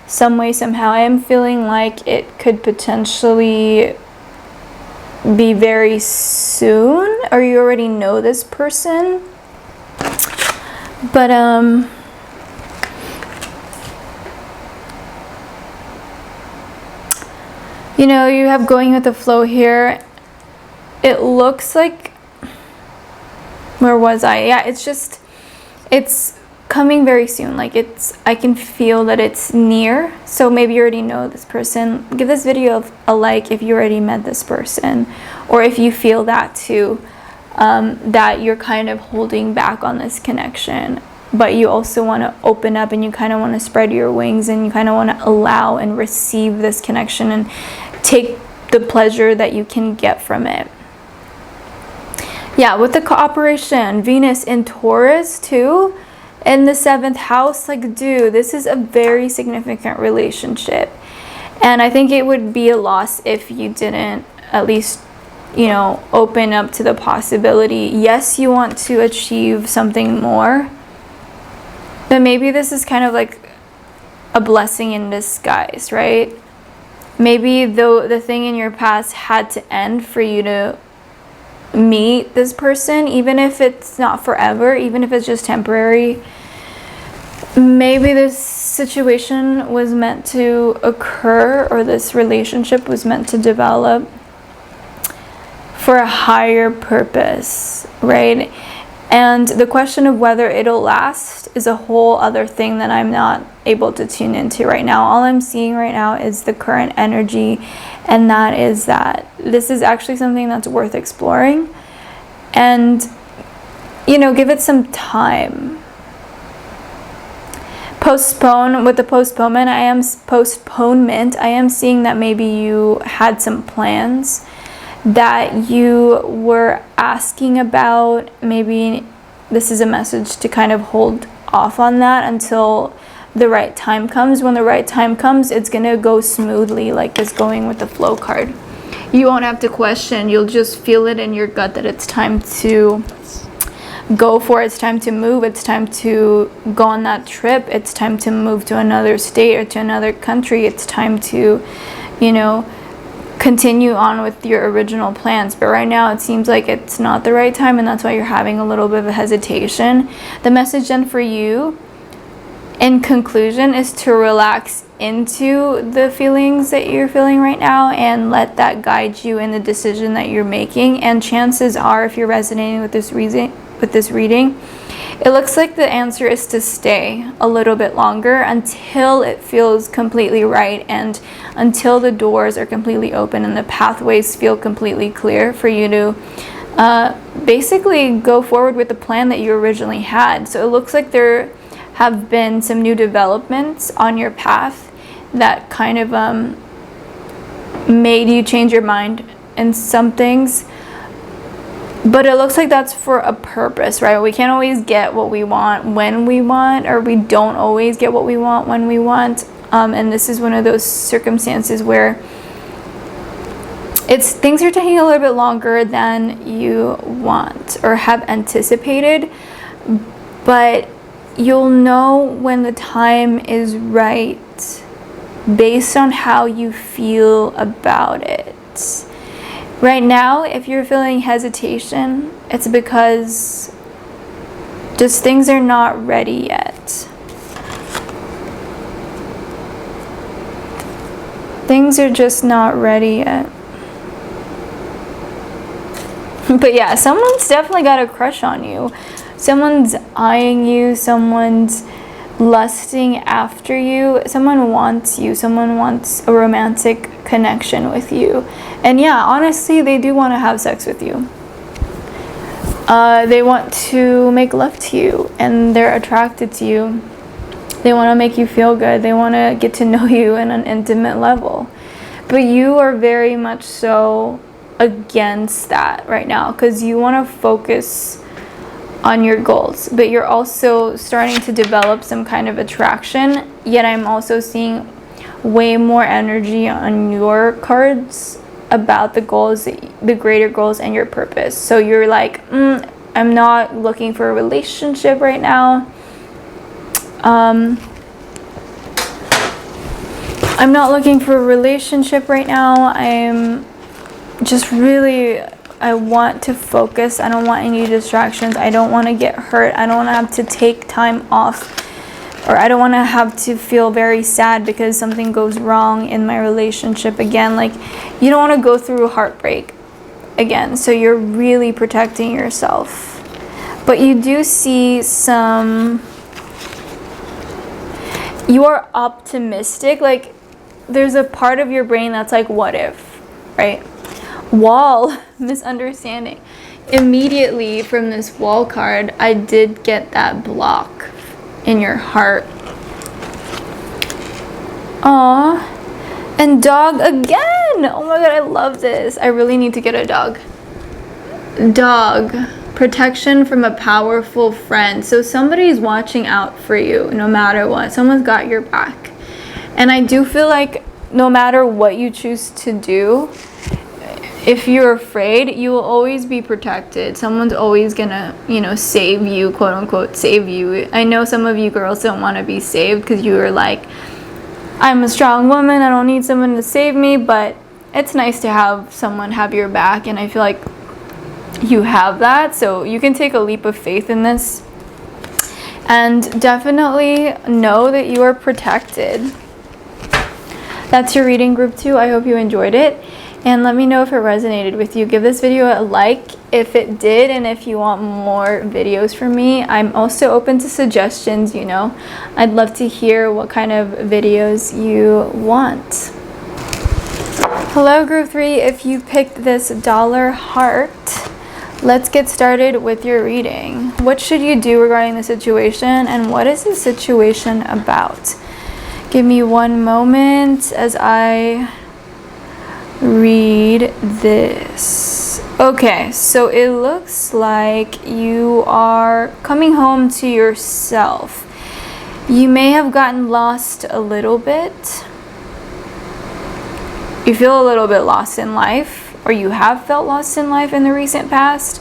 some way, somehow. I am feeling like it could potentially be very soon, or you already know this person. But you know, you have going with the flow here. It looks like, where was I? Yeah, it's coming very soon. Like, I can feel that it's near. So maybe you already know this person. Give this video a like if you already met this person, or if you feel that too. That you're kind of holding back on this connection, but you also want to open up, and you kind of want to spread your wings, and you kind of want to allow and receive this connection and take the pleasure that you can get from it. Yeah, with the cooperation, Venus in Taurus too, in the 7th house, like, dude, this is a very significant relationship, and I think it would be a loss if you didn't at least, you know, open up to the possibility. Yes, you want to achieve something more, but maybe this is kind of like a blessing in disguise, right? Maybe the thing in your past had to end for you to meet this person, even if it's not forever, even if it's just temporary. Maybe this situation was meant to occur, or this relationship was meant to develop for a higher purpose, right? And the question of whether it'll last is a whole other thing that I'm not able to tune into right now. All I'm seeing right now is the current energy, and that is that this is actually something that's worth exploring. And, you know, give it some time. Postpone, with the postponement, I am seeing that maybe you had some plans that you were asking about. Maybe this is a message to kind of hold off on that until the right time comes. When the right time comes, it's gonna go smoothly, like this going with the flow card. You won't have to question. You'll just feel it in your gut that it's time to go for it. It's time to move. It's time to go on that trip. It's time to move to another state or to another country. It's time to, you know, continue on with your original plans. But right now it seems like it's not the right time, and that's why you're having a little bit of a hesitation. The message then for you in conclusion is to relax into the feelings that you're feeling right now and let that guide you in the decision that you're making. And chances are, if you're resonating with this reading, it looks like the answer is to stay a little bit longer until it feels completely right and until the doors are completely open and the pathways feel completely clear for you to basically go forward with the plan that you originally had. So it looks like there have been some new developments on your path that kind of made you change your mind in some things. But it looks like that's for a purpose, right? We can't always get what we want when we want, or we don't always get what we want when we want. And this is one of those circumstances where things are taking a little bit longer than you want or have anticipated. But you'll know when the time is right based on how you feel about it. Right now, if you're feeling hesitation, it's because just things are not ready yet. Things are just not ready yet. But yeah, someone's definitely got a crush on you. Someone's eyeing you. Someone's lusting after you. Someone wants you. Someone wants a romantic connection with you. And yeah, honestly, they do want to have sex with you. They want to make love to you, and they're attracted to you. They want to make you feel good. They want to get to know you in an intimate level. But you are very much so against that right now because you want to focus on your goals, but you're also starting to develop some kind of attraction. Yet I'm also seeing way more energy on your cards about the goals, the greater goals, and your purpose. So you're like, I'm not looking for a relationship right now. I'm not looking for a relationship right now. I'm just really, I want to focus. I don't want any distractions. I don't want to get hurt. I don't want to have to take time off, or I don't want to have to feel very sad because something goes wrong in my relationship again. Like, you don't want to go through heartbreak again. So you're really protecting yourself. But you do see you are optimistic. Like, there's a part of your brain that's like, what if, right? Wall, misunderstanding. Immediately from this wall card, I did get that block in your heart. Aww. And dog again. Oh my god, I love this. I really need to get a dog. Dog. Protection from a powerful friend. So somebody's watching out for you no matter what. Someone's got your back. And I do feel like no matter what you choose to do, if you're afraid, you will always be protected. Someone's always gonna, save you, quote unquote, save you. I know some of you girls don't want to be saved because you are like, I'm a strong woman, I don't need someone to save me, but it's nice to have someone have your back, and I feel like you have that, so you can take a leap of faith in this. And definitely know that you are protected. That's your reading, group 2. I hope you enjoyed it. And let me know if it resonated with you. Give this video a like if it did, and if you want more videos from me. I'm also open to suggestions, I'd love to hear what kind of videos you want. Hello, group 3. If you picked this dollar heart, let's get started with your reading. What should you do regarding the situation, and what is the situation about? Give me one moment as I read this. Okay, so it looks like you are coming home to yourself. You may have gotten lost a little bit. you feel a little bit lost in life, or you have felt lost in life in the recent past,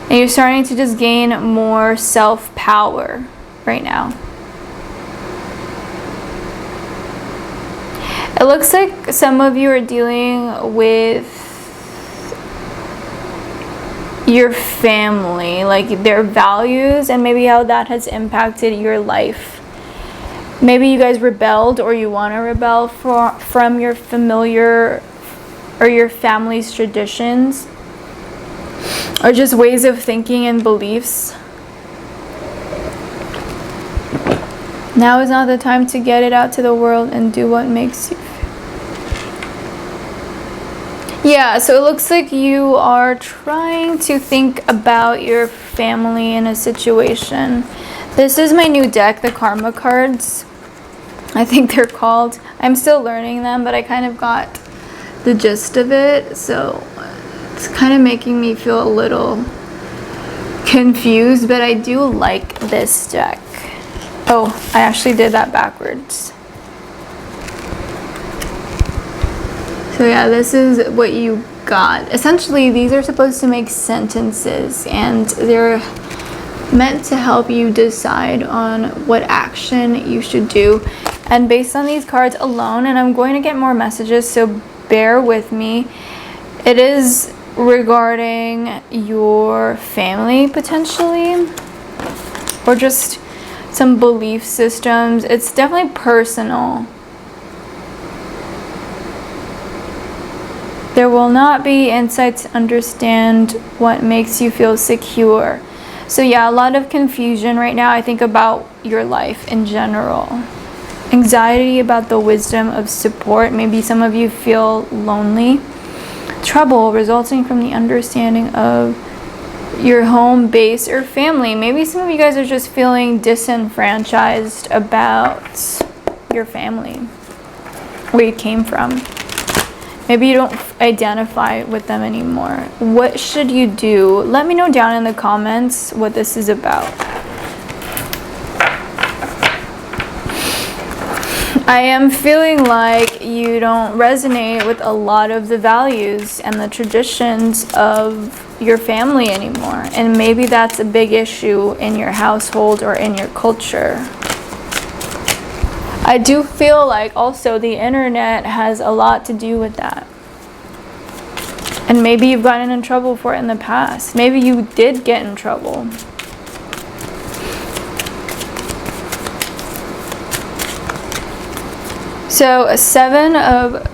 and you're starting to just gain more self-power right now. It looks like some of you are dealing with your family, like their values, and maybe how that has impacted your life. Maybe you guys rebelled, or you want to rebel from your familiar or your family's traditions, or just ways of thinking and beliefs. Now is not the time to get it out to the world and do what makes you. Yeah, so it looks like you are trying to think about your family in a situation. This is my new deck, the Karma cards, I think they're called. I'm still learning them, but I kind of got the gist of it, so it's kind of making me feel a little confused, but I do like this deck. Oh, I actually did that backwards. So yeah, this is what you got. Essentially, these are supposed to make sentences, and they're meant to help you decide on what action you should do. And based on these cards alone, and I'm going to get more messages, so bear with me, it is regarding your family potentially, or just some belief systems. It's definitely personal. There will not be insight to understand what makes you feel secure. So yeah, a lot of confusion right now, I think, about your life in general. Anxiety about the wisdom of support. Maybe some of you feel lonely. Trouble resulting from the understanding of your home base or family. Maybe some of you guys are just feeling disenfranchised about your family, where you came from. Maybe you don't identify with them anymore. What should you do? Let me know down in the comments what this is about. I am feeling like you don't resonate with a lot of the values and the traditions of your family anymore. And maybe that's a big issue in your household or in your culture. I do feel like also the internet has a lot to do with that. And maybe you've gotten in trouble for it in the past. Maybe you did get in trouble. So a 7 of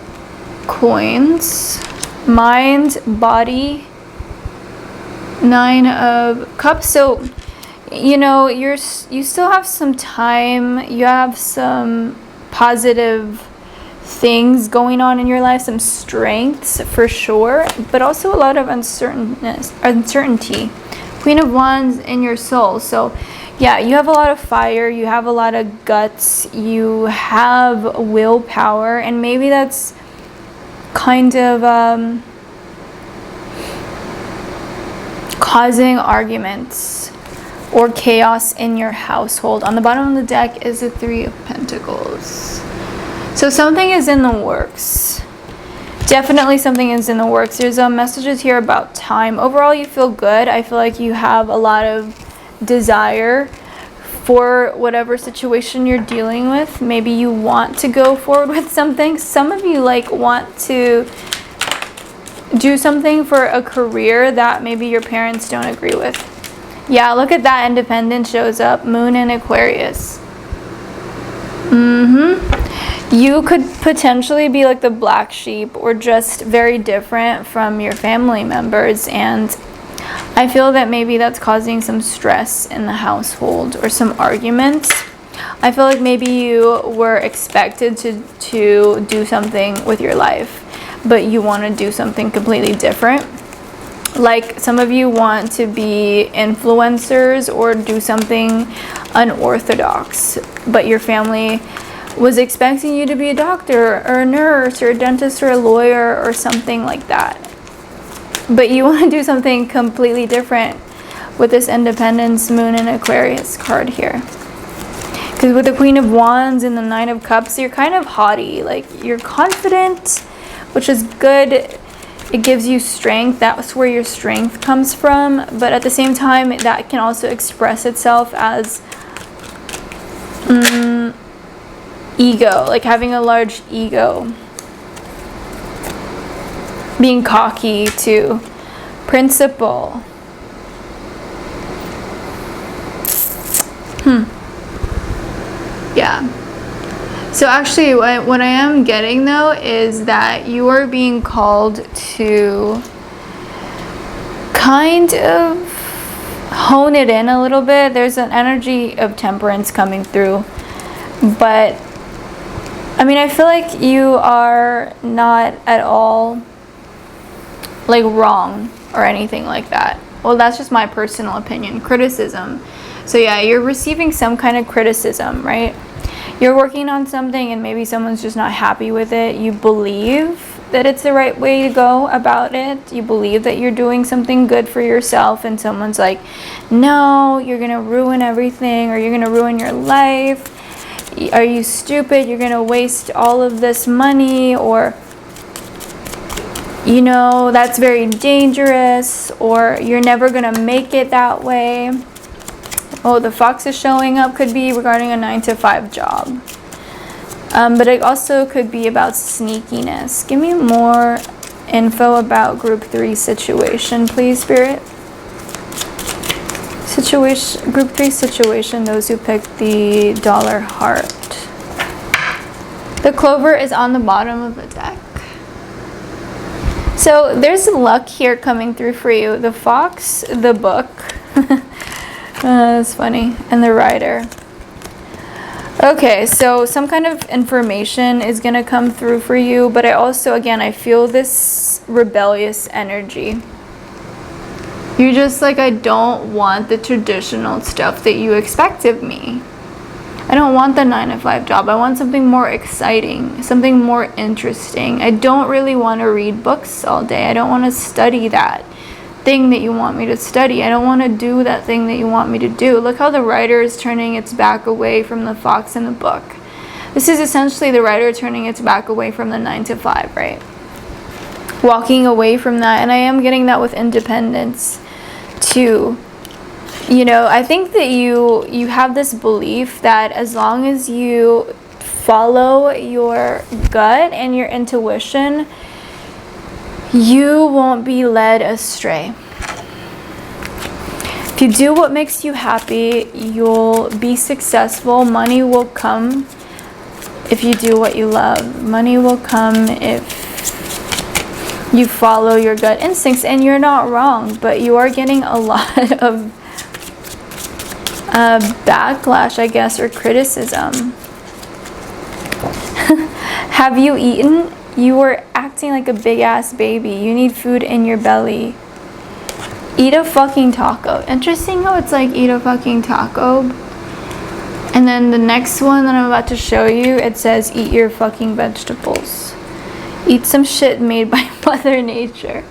coins, mind, body, 9 of cups. So you know, you still have some time, you have some positive things going on in your life, some strengths for sure, but also a lot of uncertainty. Queen of Wands in your soul. So yeah, you have a lot of fire, you have a lot of guts, you have willpower, and maybe that's kind of causing arguments or chaos in your household. On the bottom of the deck is the 3 of Pentacles. So something is in the works. Definitely something is in the works. There's messages here about time. Overall, you feel good. I feel like you have a lot of desire for whatever situation you're dealing with. Maybe you want to go forward with something. Some of you like want to do something for a career that maybe your parents don't agree with. Yeah, look at that, independence shows up, Moon in Aquarius. You could potentially be like the black sheep, or just very different from your family members, and I feel that maybe that's causing some stress in the household or some arguments. I feel like maybe you were expected to do something with your life, but you want to do something completely different. Like some of you want to be influencers or do something unorthodox, but your family was expecting you to be a doctor or a nurse or a dentist or a lawyer or something like that. But you want to do something completely different with this Independence, Moon and Aquarius card here. Because with the Queen of Wands and the 9 of Cups, you're kind of haughty. Like, you're confident, which is good. It gives you strength. That's where your strength comes from. But at the same time, that can also express itself as ego, like having a large ego. Being cocky too. Principle. Yeah. So actually what I am getting though is that you are being called to kind of hone it in a little bit. There's an energy of temperance coming through. But I mean, I feel like you are not at all like wrong or anything like that. Well, that's just my personal opinion. Criticism. So yeah, you're receiving some kind of criticism, right? You're working on something and maybe someone's just not happy with it. You believe that it's the right way to go about it. You believe that you're doing something good for yourself, and someone's like, no, you're gonna ruin everything, or you're gonna ruin your life. Are you stupid? You're gonna waste all of this money, or you know, that's very dangerous, or you're never gonna make it that way. Oh, the fox is showing up could be regarding a 9-to-5 job. But it also could be about sneakiness. Give me more info about group 3 situation, please, Spirit. Group 3 situation, those who picked the dollar heart. The clover is on the bottom of the deck. So there's luck here coming through for you. The fox, the book. That's funny. And the rider. Okay, so some kind of information is going to come through for you. But I also, again, I feel this rebellious energy. You're just like, I don't want the traditional stuff that you expect of me. I don't want the 9-to-5 job. I want something more exciting, something more interesting. I don't really want to read books all day. I don't want to study that thing that you want me to study. I don't want to do that thing that you want me to do. Look how the rider is turning its back away from the fox in the book. This is essentially the rider turning its back away from the 9-to-5, right? Walking away from that. And I am getting that with independence too. You know, I think that you have this belief that as long as you follow your gut and your intuition, you won't be led astray. If you do what makes you happy, you'll be successful. Money will come if you do what you love. Money will come if you follow your gut instincts, and you're not wrong, but you are getting a lot of backlash, I guess, or criticism. Have you eaten? You were acting like a big ass baby. You need food in your belly. Eat a fucking taco. Interesting how it's like, eat a fucking taco. And then the next one that I'm about to show you, it says, eat your fucking vegetables. Eat some shit made by Mother Nature.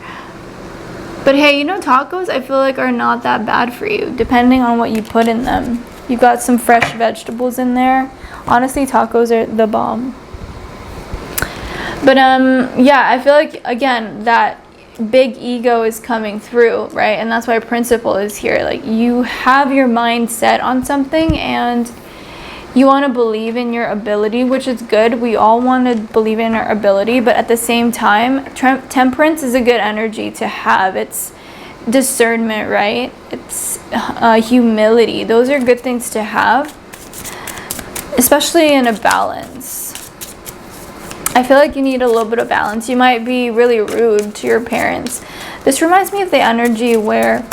But hey, you know, tacos I feel like are not that bad for you, depending on what you put in them. You've got some fresh vegetables in there. Honestly, tacos are the bomb. But yeah, I feel like, again, that big ego is coming through, right? And that's why principle is here. Like, you have your mind set on something and you want to believe in your ability, which is good. We all want to believe in our ability, but at the same time, temperance is a good energy to have. It's discernment, right? It's humility. Those are good things to have, especially in a balance. I feel like you need a little bit of balance. You might be really rude to your parents. This reminds me of the energy where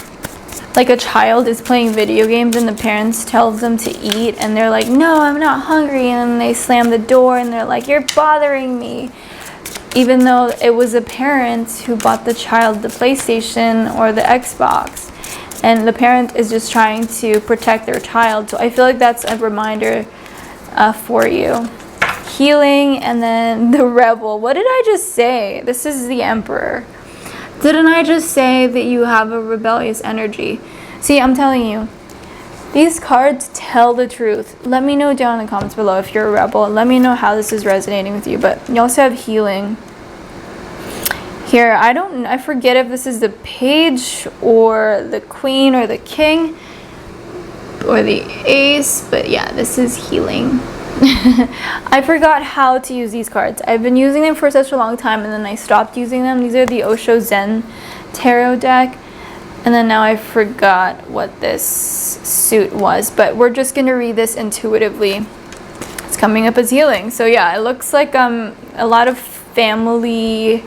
like a child is playing video games and the parents tells them to eat and they're like, no, I'm not hungry, and then they slam the door and they're like, you're bothering me, even though it was a parent who bought the child the PlayStation or the Xbox, and the parent is just trying to protect their child. So I feel like that's a reminder for you. Healing, and then the rebel. What did I just say? This is the Emperor. Didn't I just say that you have a rebellious energy? See, I'm telling you, these cards tell the truth. Let me know down in the comments below if you're a rebel. Let me know how this is resonating with you. But you also have healing. here. I forget if this is the page or the queen or the king or the ace, but yeah, this is healing. I forgot how to use these cards. I've been using them for such a long time, and then I stopped using them. These are the Osho Zen tarot deck, and then now I forgot what this suit was, but we're just gonna read this intuitively. It's coming up as healing. So yeah, it looks like a lot of family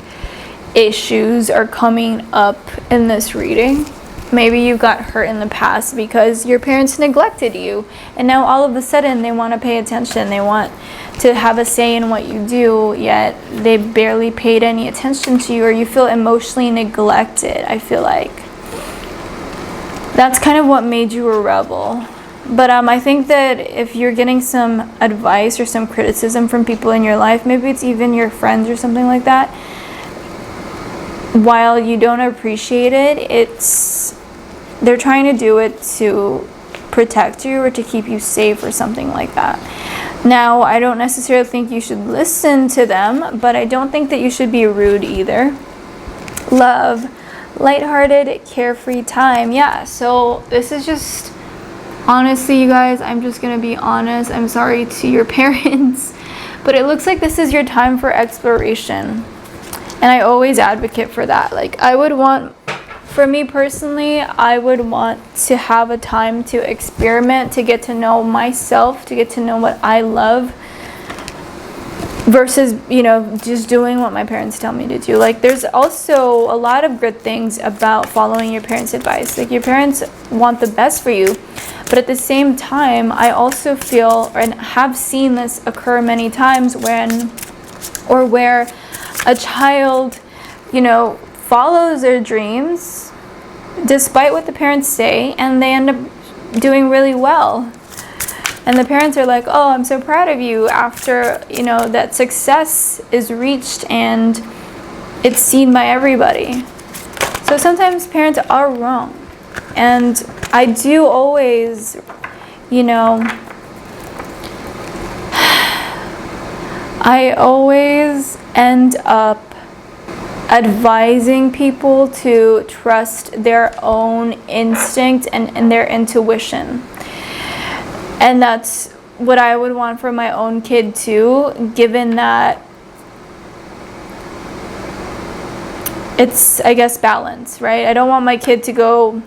issues are coming up in this reading. Maybe you got hurt in the past because your parents neglected you, and now all of a sudden they want to pay attention. They want to have a say in what you do, yet they barely paid any attention to you, or you feel emotionally neglected. I feel like that's kind of what made you a rebel. But I think that if you're getting some advice or some criticism from people in your life, maybe it's even your friends or something like that, while you don't appreciate it, they're trying to do it to protect you or to keep you safe or something like that. Now, I don't necessarily think you should listen to them, but I don't think that you should be rude either. Love, lighthearted, carefree time. Yeah, so this is just, honestly, you guys, I'm just gonna be honest. I'm sorry to your parents, but it looks like this is your time for exploration. And I always advocate for that. Like, for me personally, I would want to have a time to experiment, to get to know myself, to get to know what I love, versus, just doing what my parents tell me to do. Like, there's also a lot of good things about following your parents' advice. Like, your parents want the best for you, but at the same time, I also feel and have seen this occur many times where a child, follows their dreams despite what the parents say, and they end up doing really well. And the parents are like, oh, I'm so proud of you, after, that success is reached and it's seen by everybody. So sometimes parents are wrong. And I do always, I always end up advising people to trust their own instinct and their intuition. And that's what I would want for my own kid too, given that it's, I guess, balance, right? I don't want my kid to go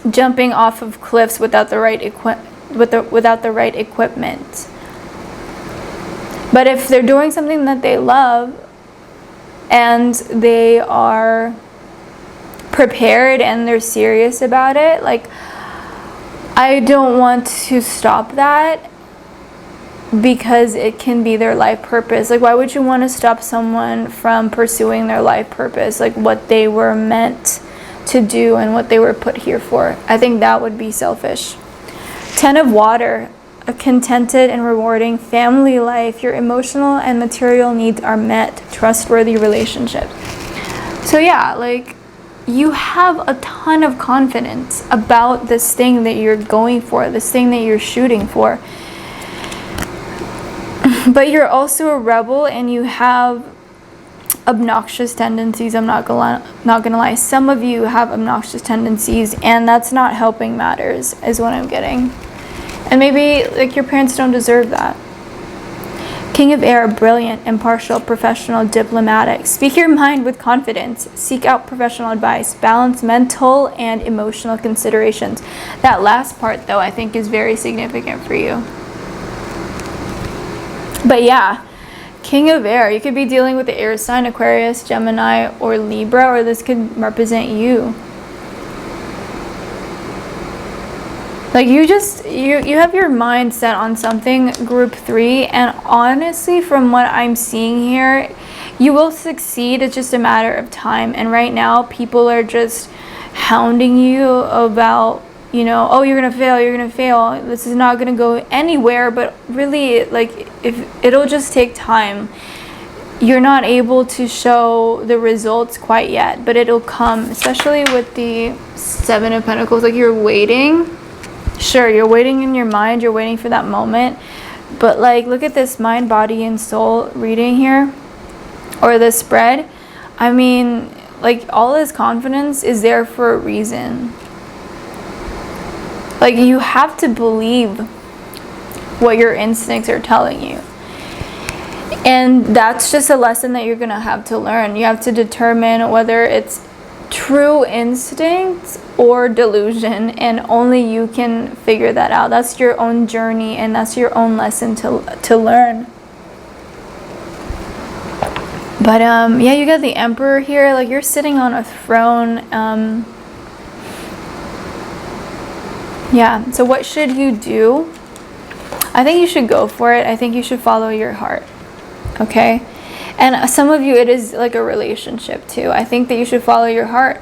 jumping off of cliffs without the right equipment. But if they're doing something that they love and they are prepared and they're serious about it, like, I don't want to stop that because it can be their life purpose. Like, why would you want to stop someone from pursuing their life purpose, like what they were meant to do and what they were put here for? I think that would be selfish. 10 of Water, a contented and rewarding family life. Your emotional and material needs are met. Trustworthy relationships. So yeah, like, you have a ton of confidence about this thing that you're going for, this thing that you're shooting for. But you're also a rebel and you have obnoxious tendencies. I'm not gonna lie. Some of you have obnoxious tendencies, and that's not helping matters, is what I'm getting. And maybe, like, your parents don't deserve that. King of Air, brilliant, impartial, professional, diplomatic. Speak your mind with confidence. Seek out professional advice. Balance mental and emotional considerations. That last part, though, I think is very significant for you. But yeah, King of Air, you could be dealing with the air sign, Aquarius, Gemini, or Libra, or this could represent you. Like, you have your mind set on something, group 3, and honestly, from what I'm seeing here, you will succeed. It's just a matter of time. And right now, people are just hounding you about, oh, you're gonna fail, this is not gonna go anywhere. But really, like, if it'll just take time. You're not able to show the results quite yet, but it'll come, especially with the 7 of Pentacles. Like, you're waiting. Sure, you're waiting in your mind, you're waiting for that moment, but, like, look at this mind, body, and soul reading here, or this spread. I mean, like, all this confidence is there for a reason. Like, you have to believe what your instincts are telling you. And that's just a lesson that you're going to have to learn. You have to determine whether it's true instinct or delusion, and only you can figure that out. That's your own journey, and that's your own lesson to learn. But yeah, you got the Emperor here. Like, you're sitting on a throne. Yeah, so what should you do? I think you should go for it. I think you should follow your heart. Okay? And some of you, it is like a relationship too. I think that you should follow your heart.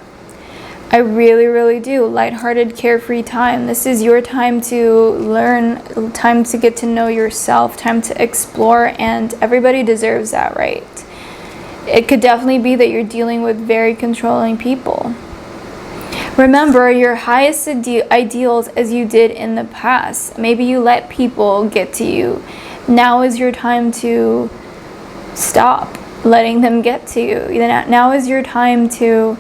I really, really do. Lighthearted, carefree time. This is your time to learn, time to get to know yourself, time to explore, and everybody deserves that, right? It could definitely be that you're dealing with very controlling people. Remember your highest ideals as you did in the past. Maybe you let people get to you. Now is your time to stop letting them get to you. Now is your time to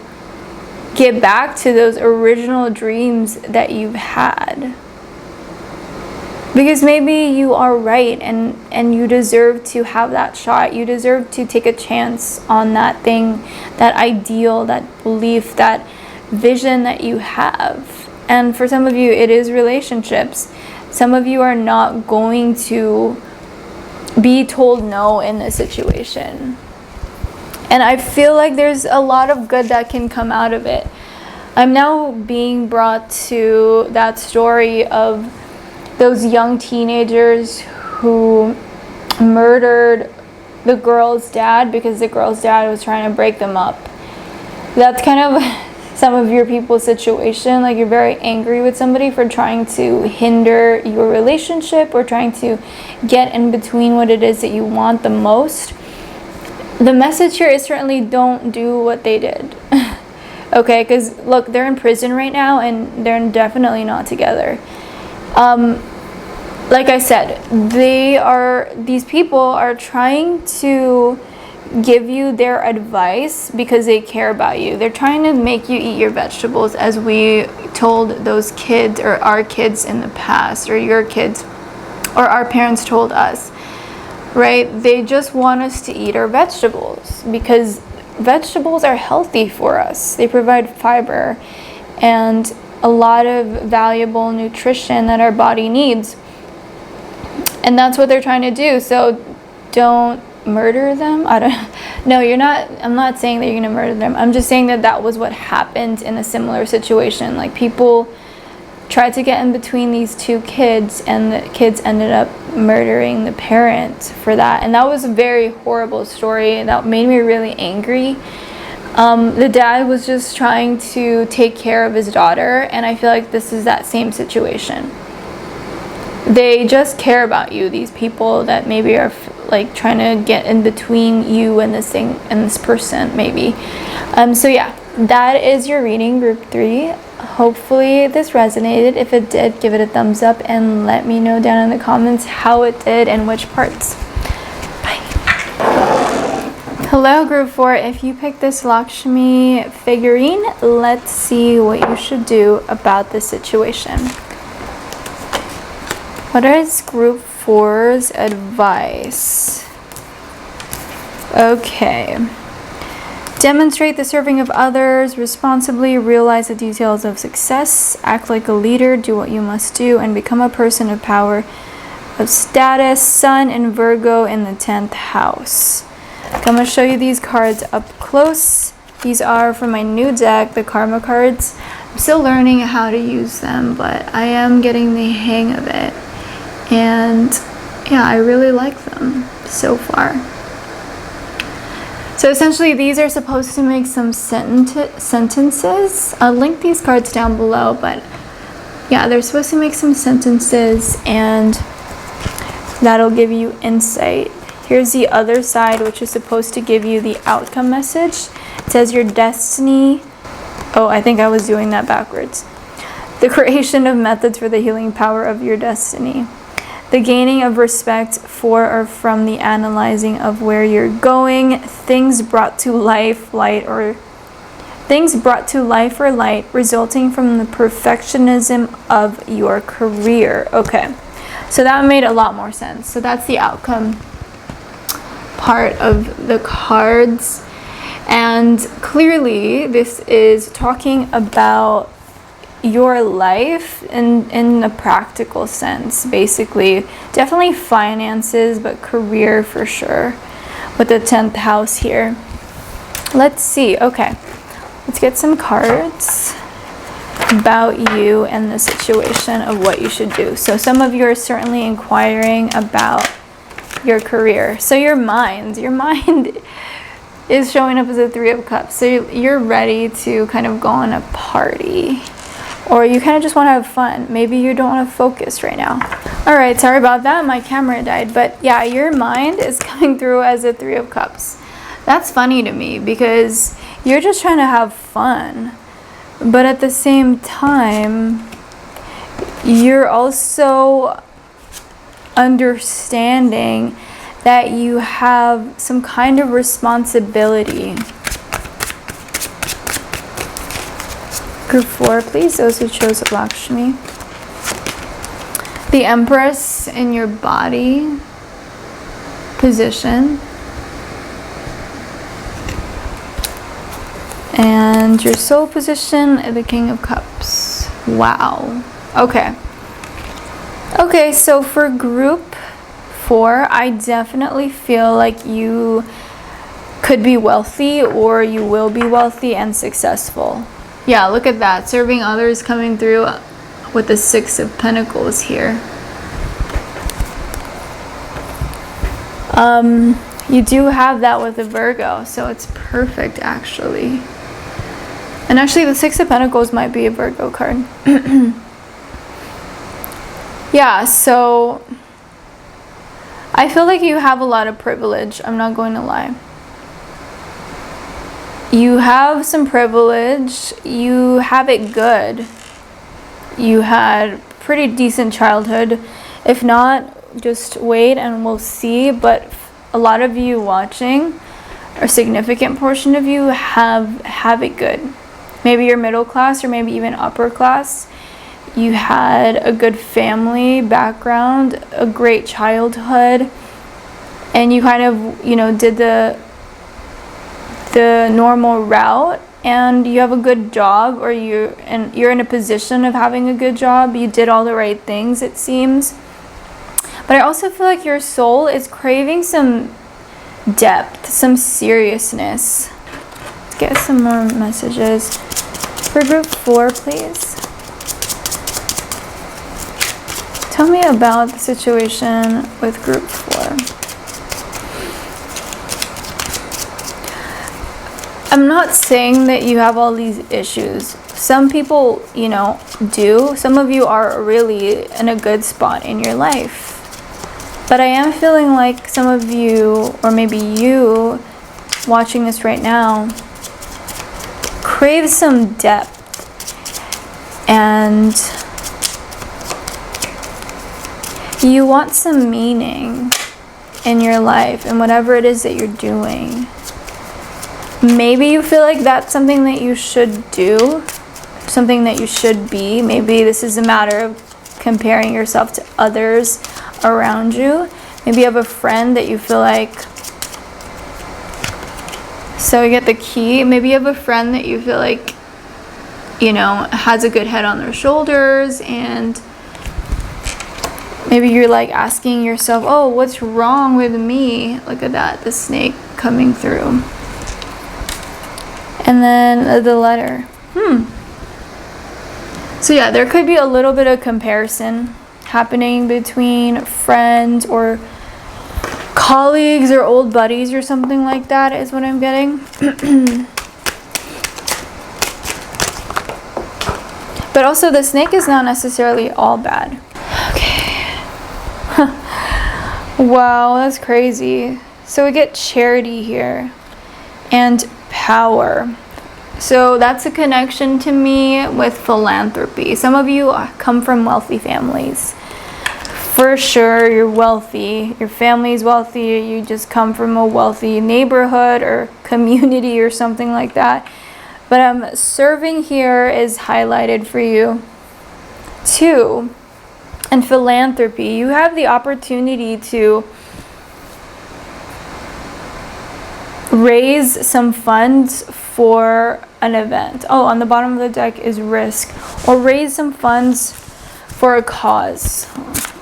get back to those original dreams that you've had. Because maybe you are right, and you deserve to have that shot. You deserve to take a chance on that thing, that ideal, that belief, that vision that you have. And for some of you, it is relationships. Some of you are not going to be told no in this situation. And I feel like there's a lot of good that can come out of it. I'm now being brought to that story of those young teenagers who murdered the girl's dad because the girl's dad was trying to break them up. That's kind of some of your people's situation. Like, you're very angry with somebody for trying to hinder your relationship or trying to get in between what it is that you want the most. The message here is certainly don't do what they did. Okay, because look, they're in prison right now and they're definitely not together. Like I said, these people are trying to give you their advice because they care about you. They're trying to make you eat your vegetables, as we told those kids, or our kids in the past, or your kids, or our parents told us, right? They just want us to eat our vegetables because vegetables are healthy for us. They provide fiber and a lot of valuable nutrition that our body needs. And that's what they're trying to do. So don't murder them. I'm not saying that you're gonna murder them. I'm just saying that that was what happened in a similar situation. Like, people tried to get in between these two kids, and the kids ended up murdering the parent for that. And that was a very horrible story. That made me really angry. The dad was just trying to take care of his daughter, and I feel like this is that same situation. They just care about you, these people that maybe are like trying to get in between you and this thing and this person, maybe. So yeah, that is your reading, group 3. Hopefully this resonated. If it did, give it a thumbs up and let me know down in the comments how it did and which parts. Bye. Hello, group 4. If you picked this Lakshmi figurine, let's see what you should do about this situation. What is group 4's advice? Okay. Demonstrate the serving of others responsibly, realize the details of success, act like a leader, do what you must do, and become a person of power, of status. Sun and Virgo in the 10th house. I'm going to show you these cards up close. These are from my new deck, the Karma cards. I'm still learning how to use them, but I am getting the hang of it. And yeah, I really like them so far. So essentially, these are supposed to make some sentences. I'll link these cards down below, but yeah, they're supposed to make some sentences, and that'll give you insight. Here's the other side, which is supposed to give you the outcome message. It says your destiny. Oh, I think I was doing that backwards. The creation of methods for the healing power of your destiny. the gaining of respect for or from the analyzing of where you're going, things brought to life, light or light, resulting from the perfectionism of your career. Okay, so that made a lot more sense. So that's the outcome part of the cards. And clearly this is talking about your life in a practical sense, basically. Definitely finances, but career for sure, with the 10th house here. Let's see. Okay, let's get some cards about you and the situation of what you should do. So some of you are certainly inquiring about your career. So your mind is showing up as a 3 of Cups. So you're ready to kind of go on a party, or you kind of just want to have fun. Maybe you don't want to focus right now. All right, sorry about that. My camera died. But yeah, your mind is coming through as a 3 of Cups. That's funny to me because you're just trying to have fun. But at the same time, you're also understanding that you have some kind of responsibility. Group 4, please, those who chose Lakshmi. The Empress in your body position. And your soul position, the King of Cups. Wow. Okay. Okay, so for group 4, I definitely feel like you could be wealthy, or you will be wealthy and successful. Yeah, look at that. Serving others coming through with the 6 of Pentacles here. You do have that with a Virgo, so it's perfect actually. And actually the 6 of Pentacles might be a Virgo card. Yeah, so I feel like you have a lot of privilege. I'm not going to lie. You have some privilege. You have it good. You had pretty decent childhood. If not, just wait and we'll see. But a lot of you watching, a significant portion of you have it good. Maybe you're middle class or maybe even upper class. You had a good family background, a great childhood, and you kind of, did the normal route, and you have a good job, or you're in a position of having a good job. You did all the right things, it seems. But I also feel like your soul is craving some depth, some seriousness. Let's get some more messages for group 4, please. Tell me about the situation with group 4. I'm not saying that you have all these issues. Some people, do. Some of you are really in a good spot in your life. But I am feeling like some of you, or maybe you watching this right now, crave some depth. And you want some meaning in your life and whatever it is that you're doing. Maybe you feel like that's something that you should do, something that you should be. Maybe this is a matter of comparing yourself to others around you. Maybe you have a friend that you feel like, so you get the key. Maybe you have a friend that you feel like, has a good head on their shoulders, and maybe you're like asking yourself, oh, what's wrong with me? Look at that, the snake coming through. And then the letter. So yeah, there could be a little bit of comparison happening between friends or colleagues or old buddies or something like that is what I'm getting. But also the snake is not necessarily all bad. Okay. Wow, that's crazy. So we get charity here and power. So that's a connection to me with philanthropy. Some of you come from wealthy families. for sure you're wealthy, your family's wealthy, you just come from a wealthy neighborhood or community or something like that. But serving here is highlighted for you too. And philanthropy, you have the opportunity to raise some funds for an event. Oh, on the bottom of the deck is risk, or raise some funds for a cause.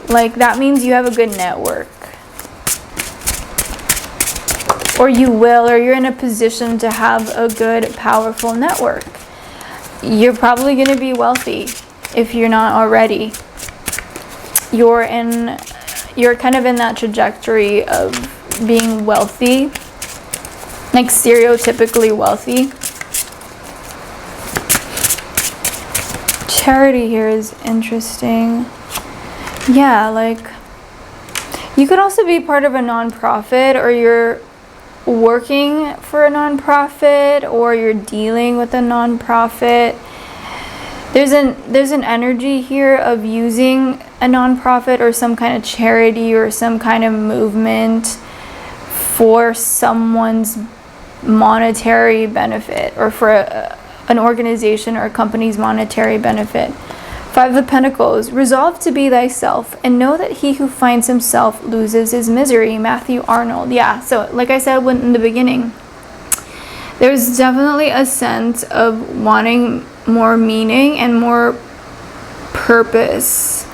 Like that means you have a good network, or you will, or you're in a position to have a good, powerful network. You're probably going to be wealthy if you're not already. You're kind of in that trajectory of being wealthy, like stereotypically wealthy. Charity here is interesting. Yeah, like you could also be part of a nonprofit, or you're working for a nonprofit, or you're dealing with a nonprofit. There's an energy here of using a nonprofit or some kind of charity or some kind of movement for someone's monetary benefit, or for an organization or a company's monetary benefit. 5 of Pentacles, resolve to be thyself and know that he who finds himself loses his misery. Matthew Arnold. Yeah, so like I said in the beginning, there's definitely a sense of wanting more meaning and more purpose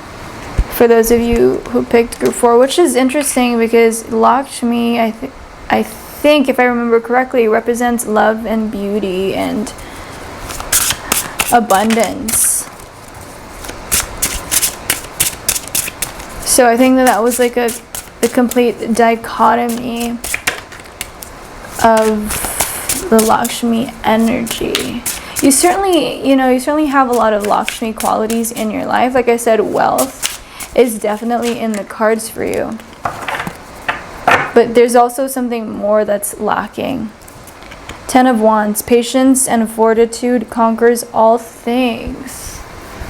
for those of you who picked group 4, which is interesting because Lakshmi, I think if I remember correctly, represents love and beauty and abundance. So I think that was like a complete dichotomy of the Lakshmi energy. You certainly have a lot of Lakshmi qualities in your life. Like I said, wealth is definitely in the cards for you. But there's also something more that's lacking. 10 of Wands, patience and fortitude conquers all things.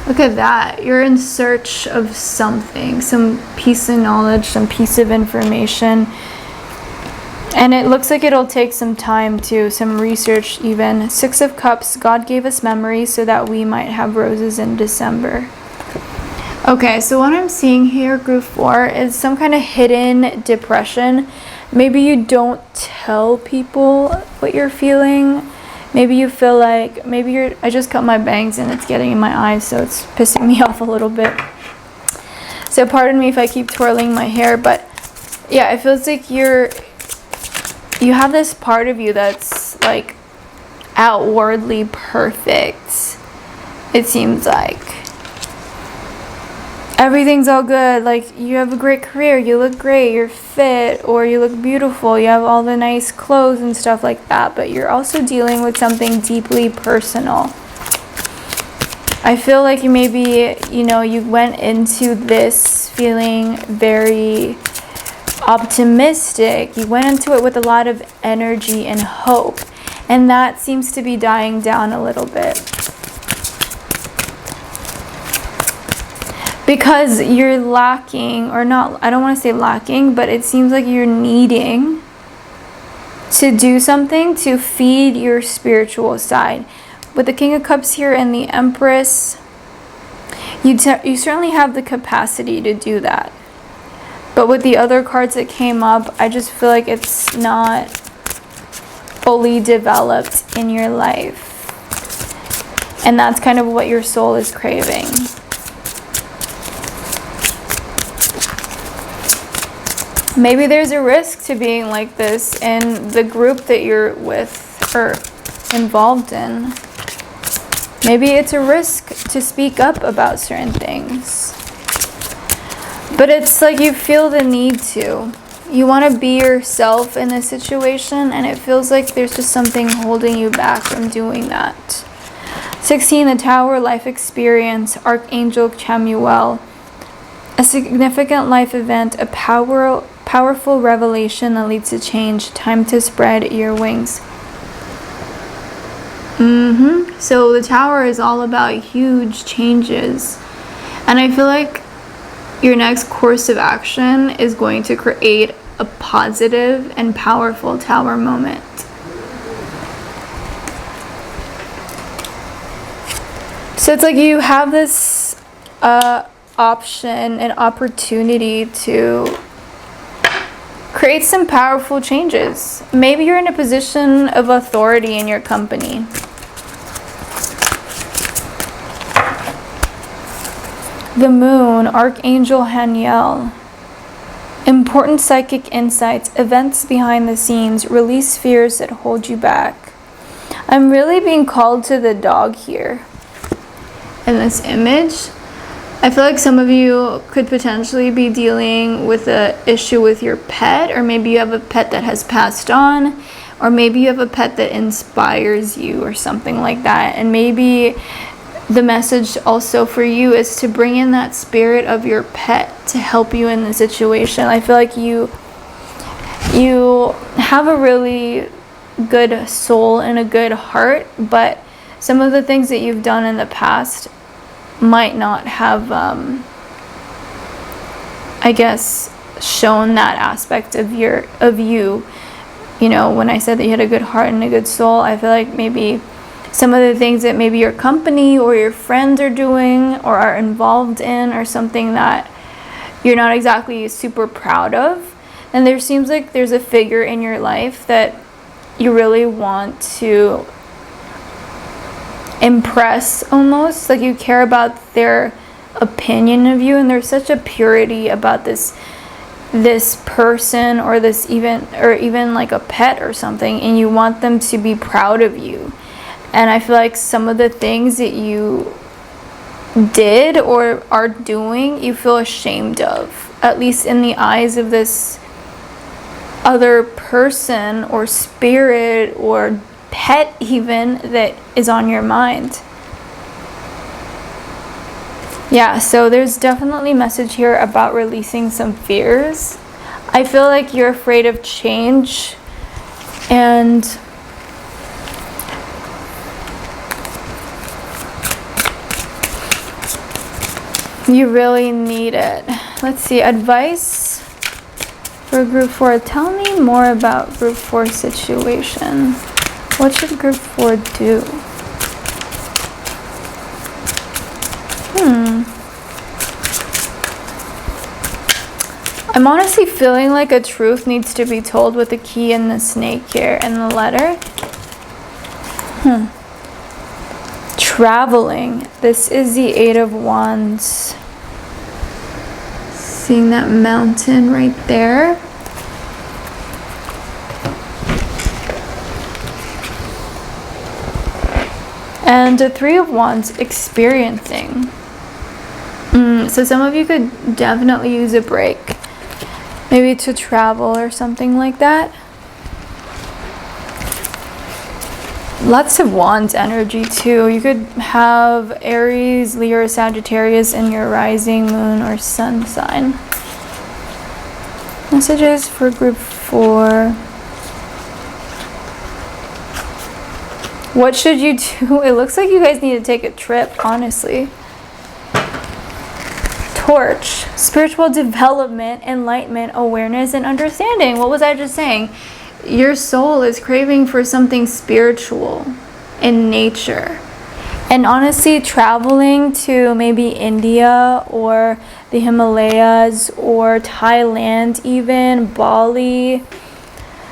Look at that. You're in search of something, some piece of knowledge, some piece of information. And it looks like it'll take some time too, some research even. 6 of Cups, God gave us memories so that we might have roses in December. Okay, so what I'm seeing here, group 4, is some kind of hidden depression. Maybe you don't tell people what you're feeling. Maybe you feel like, I just cut my bangs and it's getting in my eyes, so it's pissing me off a little bit. So pardon me if I keep twirling my hair, but yeah, it feels like you have this part of you that's like outwardly perfect. It seems like everything's all good, like you have a great career, you look great, you're fit, or you look beautiful, you have all the nice clothes and stuff like that, but you're also dealing with something deeply personal. I feel like you went into this feeling very optimistic. You went into it with a lot of energy and hope, and that seems to be dying down a little bit. Because you're lacking, or not, I don't want to say lacking, but it seems like you're needing to do something to feed your spiritual side. With the King of Cups here and the Empress, you certainly have the capacity to do that. But with the other cards that came up, I just feel like it's not fully developed in your life. And that's kind of what your soul is craving. Maybe there's a risk to being like this in the group that you're with or involved in. Maybe it's a risk to speak up about certain things. But it's like you feel the need to. You want to be yourself in this situation, and it feels like there's just something holding you back from doing that. 16, the Tower, life experience, Archangel Chamuel. A significant life event, a powerful revelation that leads to change. Time to spread your wings. So the Tower is all about huge changes. And I feel like your next course of action is going to create a positive and powerful Tower moment. So it's like you have this option and opportunity to create some powerful changes. Maybe you're in a position of authority in your company. The Moon, Archangel Haniel. Important psychic insights, events behind the scenes, release fears that hold you back. I'm really being called to the dog here in this image. I feel like some of you could potentially be dealing with an issue with your pet, or maybe you have a pet that has passed on, or maybe you have a pet that inspires you or something like that. And maybe the message also for you is to bring in that spirit of your pet to help you in the situation. I feel like you have a really good soul and a good heart, but some of the things that you've done in the past might not have, I guess, shown that aspect of you. You know, when I said that you had a good heart and a good soul, I feel like maybe some of the things that maybe your company or your friends are doing or are involved in are something that you're not exactly super proud of. And there seems like there's a figure in your life that you really want to impress, almost like you care about their opinion of you, and there's such a purity about this person or this even like a pet or something, and you want them to be proud of you. And I feel like some of the things that you did or are doing, you feel ashamed of, at least in the eyes of this other person or spirit or pet even that is on your mind. Yeah, so there's definitely a message here about releasing some fears. I feel like you're afraid of change, and you really need it. Let's see, advice for group 4. Tell me more about group 4 situation. What should group 4 do? I'm honestly feeling like a truth needs to be told with the key and the snake here and the letter. Traveling. This is the 8 of Wands. Seeing that mountain right there. And the 3 of Wands, experiencing. So some of you could definitely use a break. Maybe to travel or something like that. Lots of Wands energy too. You could have Aries, Leo, or Sagittarius in your rising, moon, or sun sign. Messages for group 4. What should you do? It looks like you guys need to take a trip, honestly. Torch. Spiritual development, enlightenment, awareness, and understanding. What was I just saying? Your soul is craving for something spiritual in nature. And honestly, traveling to maybe India or the Himalayas or Thailand even, Bali,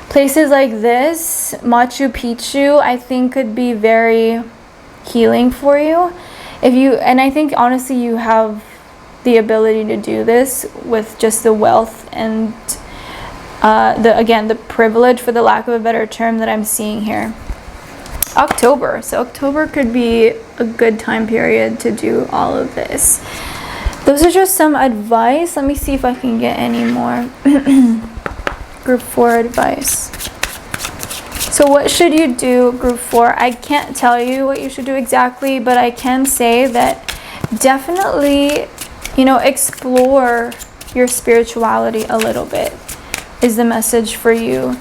places like this, Machu Picchu, I think could be very healing for you. And I think honestly you have the ability to do this with just the wealth and the privilege, for the lack of a better term, that I'm seeing here. October. So October could be a good time period to do all of this. Those are just some advice. Let me see if I can get any more. Group 4 advice. So what should you do, group 4? I can't tell you what you should do exactly, but I can say that definitely, explore your spirituality a little bit is the message for you.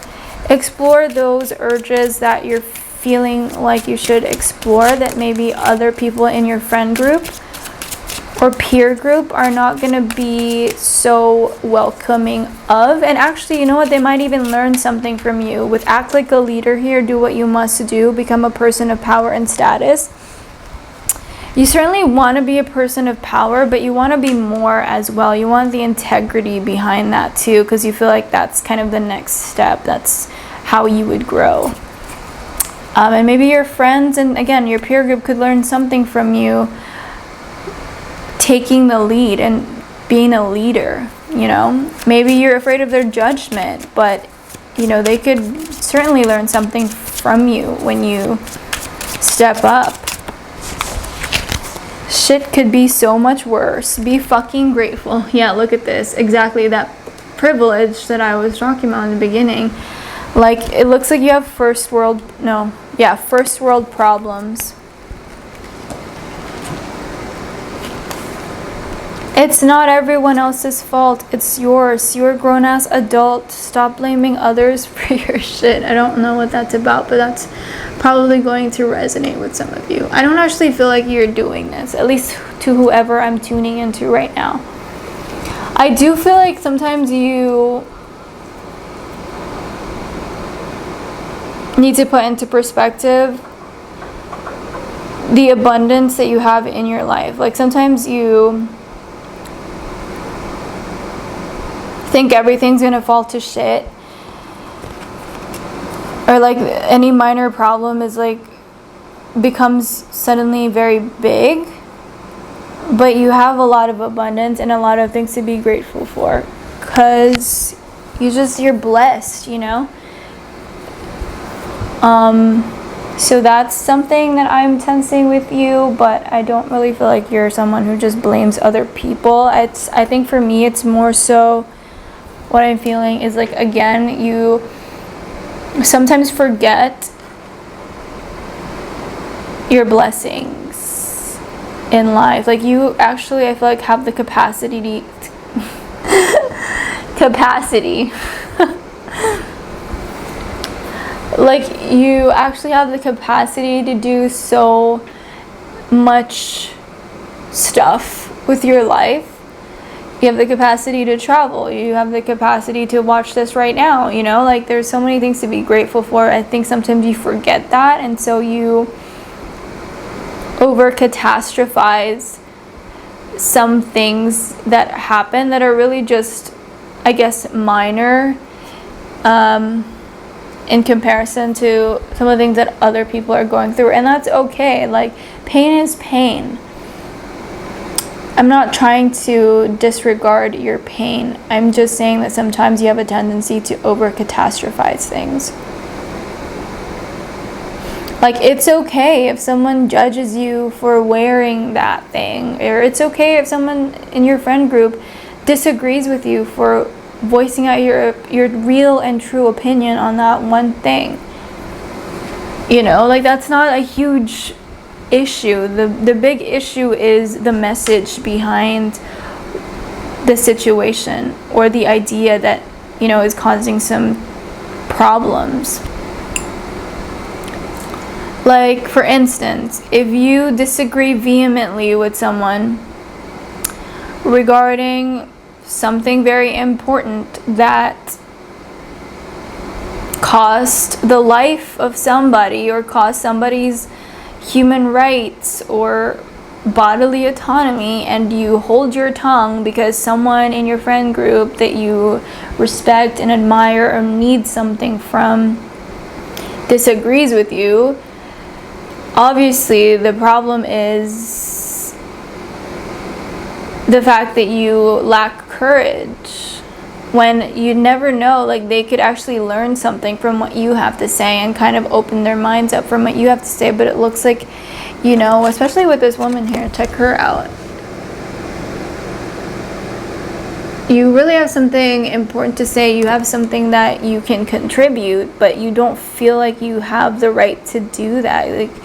Explore those urges that you're feeling like you should explore, that maybe other people in your friend group or peer group are not going to be so welcoming of. And actually, you know what, they might even learn something from you. With act like a leader here, do what you must do, become a person of power and status. You certainly want to be a person of power, but you want to be more as well. You want the integrity behind that too, because you feel like that's kind of the next step. That's how you would grow. And maybe your friends and again your peer group could learn something from you taking the lead and being a leader. You know, maybe you're afraid of their judgment, but you know, they could certainly learn something from you when you step up. Shit could be so much worse. Be fucking grateful. Yeah, look at this. Exactly that privilege that I was talking about in the beginning. Like, it looks like you have first world problems. It's not everyone else's fault. It's yours. You're a grown-ass adult. Stop blaming others for your shit. I don't know what that's about, but that's probably going to resonate with some of you. I don't actually feel like you're doing this, at least to whoever I'm tuning into right now. I do feel like sometimes you need to put into perspective the abundance that you have in your life. Like, sometimes you think everything's gonna fall to shit, or like any minor problem is like becomes suddenly very big, but you have a lot of abundance and a lot of things to be grateful for, because you're blessed, you know. So that's something that I'm sensing with you, but I don't really feel like you're someone who just blames other people. I think for me, it's more so what I'm feeling is like, again, you sometimes forget your blessings in life. Like, you actually, I feel like, have the capacity like, you actually have the capacity to do so much stuff with your life. You have the capacity to travel. You have the capacity to watch this right now, you know? Like, there's so many things to be grateful for. I think sometimes you forget that, and so you over-catastrophize some things that happen that are really just, I guess, minor, in comparison to some of the things that other people are going through. And that's okay. Like, pain is pain. I'm not trying to disregard your pain. I'm just saying that sometimes you have a tendency to over-catastrophize things. Like, it's okay if someone judges you for wearing that thing, or it's okay if someone in your friend group disagrees with you for voicing out your real and true opinion on that one thing. You know, like, that's not a huge issue. The big issue is the message behind the situation, or the idea that, you know, is causing some problems. Like, for instance, if you disagree vehemently with someone regarding something very important that cost the life of somebody, or cost somebody's human rights or bodily autonomy, and you hold your tongue because someone in your friend group that you respect and admire or need something from disagrees with you, obviously the problem is the fact that you lack courage, when you never know, like, they could actually learn something from what you have to say and kind of open their minds up from what you have to say. But it looks like, you know, especially with this woman here, check her out. You really have something important to say. You have something that you can contribute, but you don't feel like you have the right to do that. Like,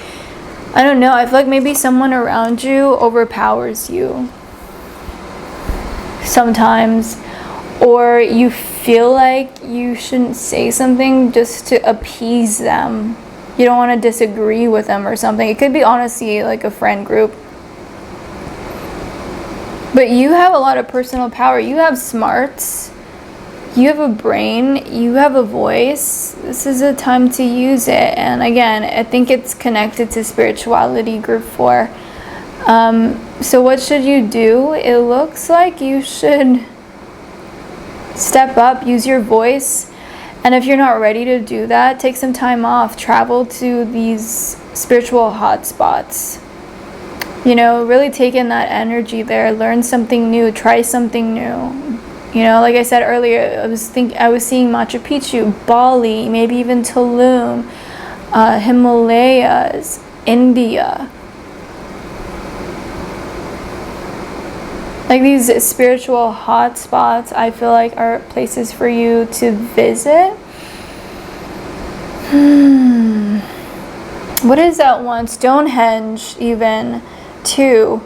I don't know, I feel like maybe someone around you overpowers you sometimes, or you feel like you shouldn't say something just to appease them. You don't want to disagree with them or something. It could be honestly like a friend group. But you have a lot of personal power. You have smarts. You have a brain. You have a voice. This is a time to use it. And again, I think it's connected to spirituality, group 4. So what should you do? It looks like you should step up, use your voice. And if you're not ready to do that, take some time off. Travel to these spiritual hotspots. You know, really take in that energy there. Learn something new. Try something new. You know, like I said earlier, I was seeing Machu Picchu, Bali, maybe even Tulum, Himalayas, India. Like these spiritual hotspots, I feel like are places for you to visit. What is that one? Stonehenge, even, too.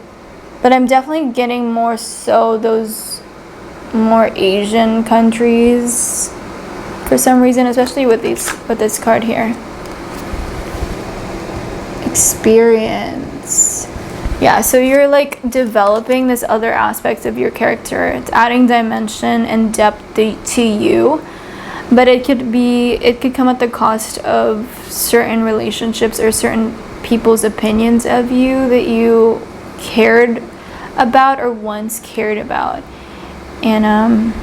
But I'm definitely getting more so those more Asian countries for some reason, especially with this card here. Experience. Yeah, so you're like developing this other aspect of your character. It's adding dimension and depth to you, but it could come at the cost of certain relationships or certain people's opinions of you that you cared about or once cared about. And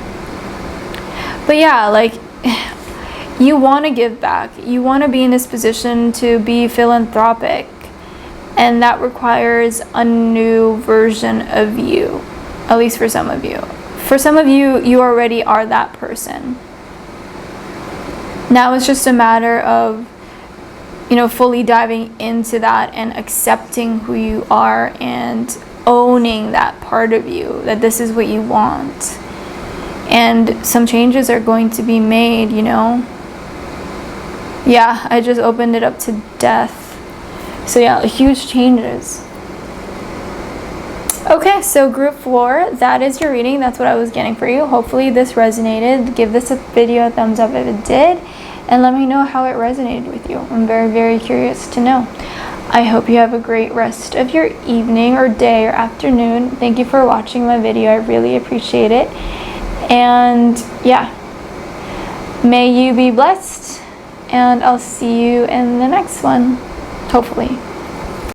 but yeah, like, you want to give back. You want to be in this position to be philanthropic. And that requires a new version of you, at least for some of you. For some of you, you already are that person. Now it's just a matter of, you know, fully diving into that and accepting who you are and owning that part of you, that this is what you want. And some changes are going to be made, you know. Yeah, I just opened it up to death. So yeah, huge changes. Okay, so group 4, that is your reading. That's what I was getting for you. Hopefully this resonated. Give this video a thumbs up if it did, and let me know how it resonated with you. I'm very, very curious to know. I hope you have a great rest of your evening or day or afternoon. Thank you for watching my video. I really appreciate it. And yeah, may you be blessed, and I'll see you in the next one. Hopefully.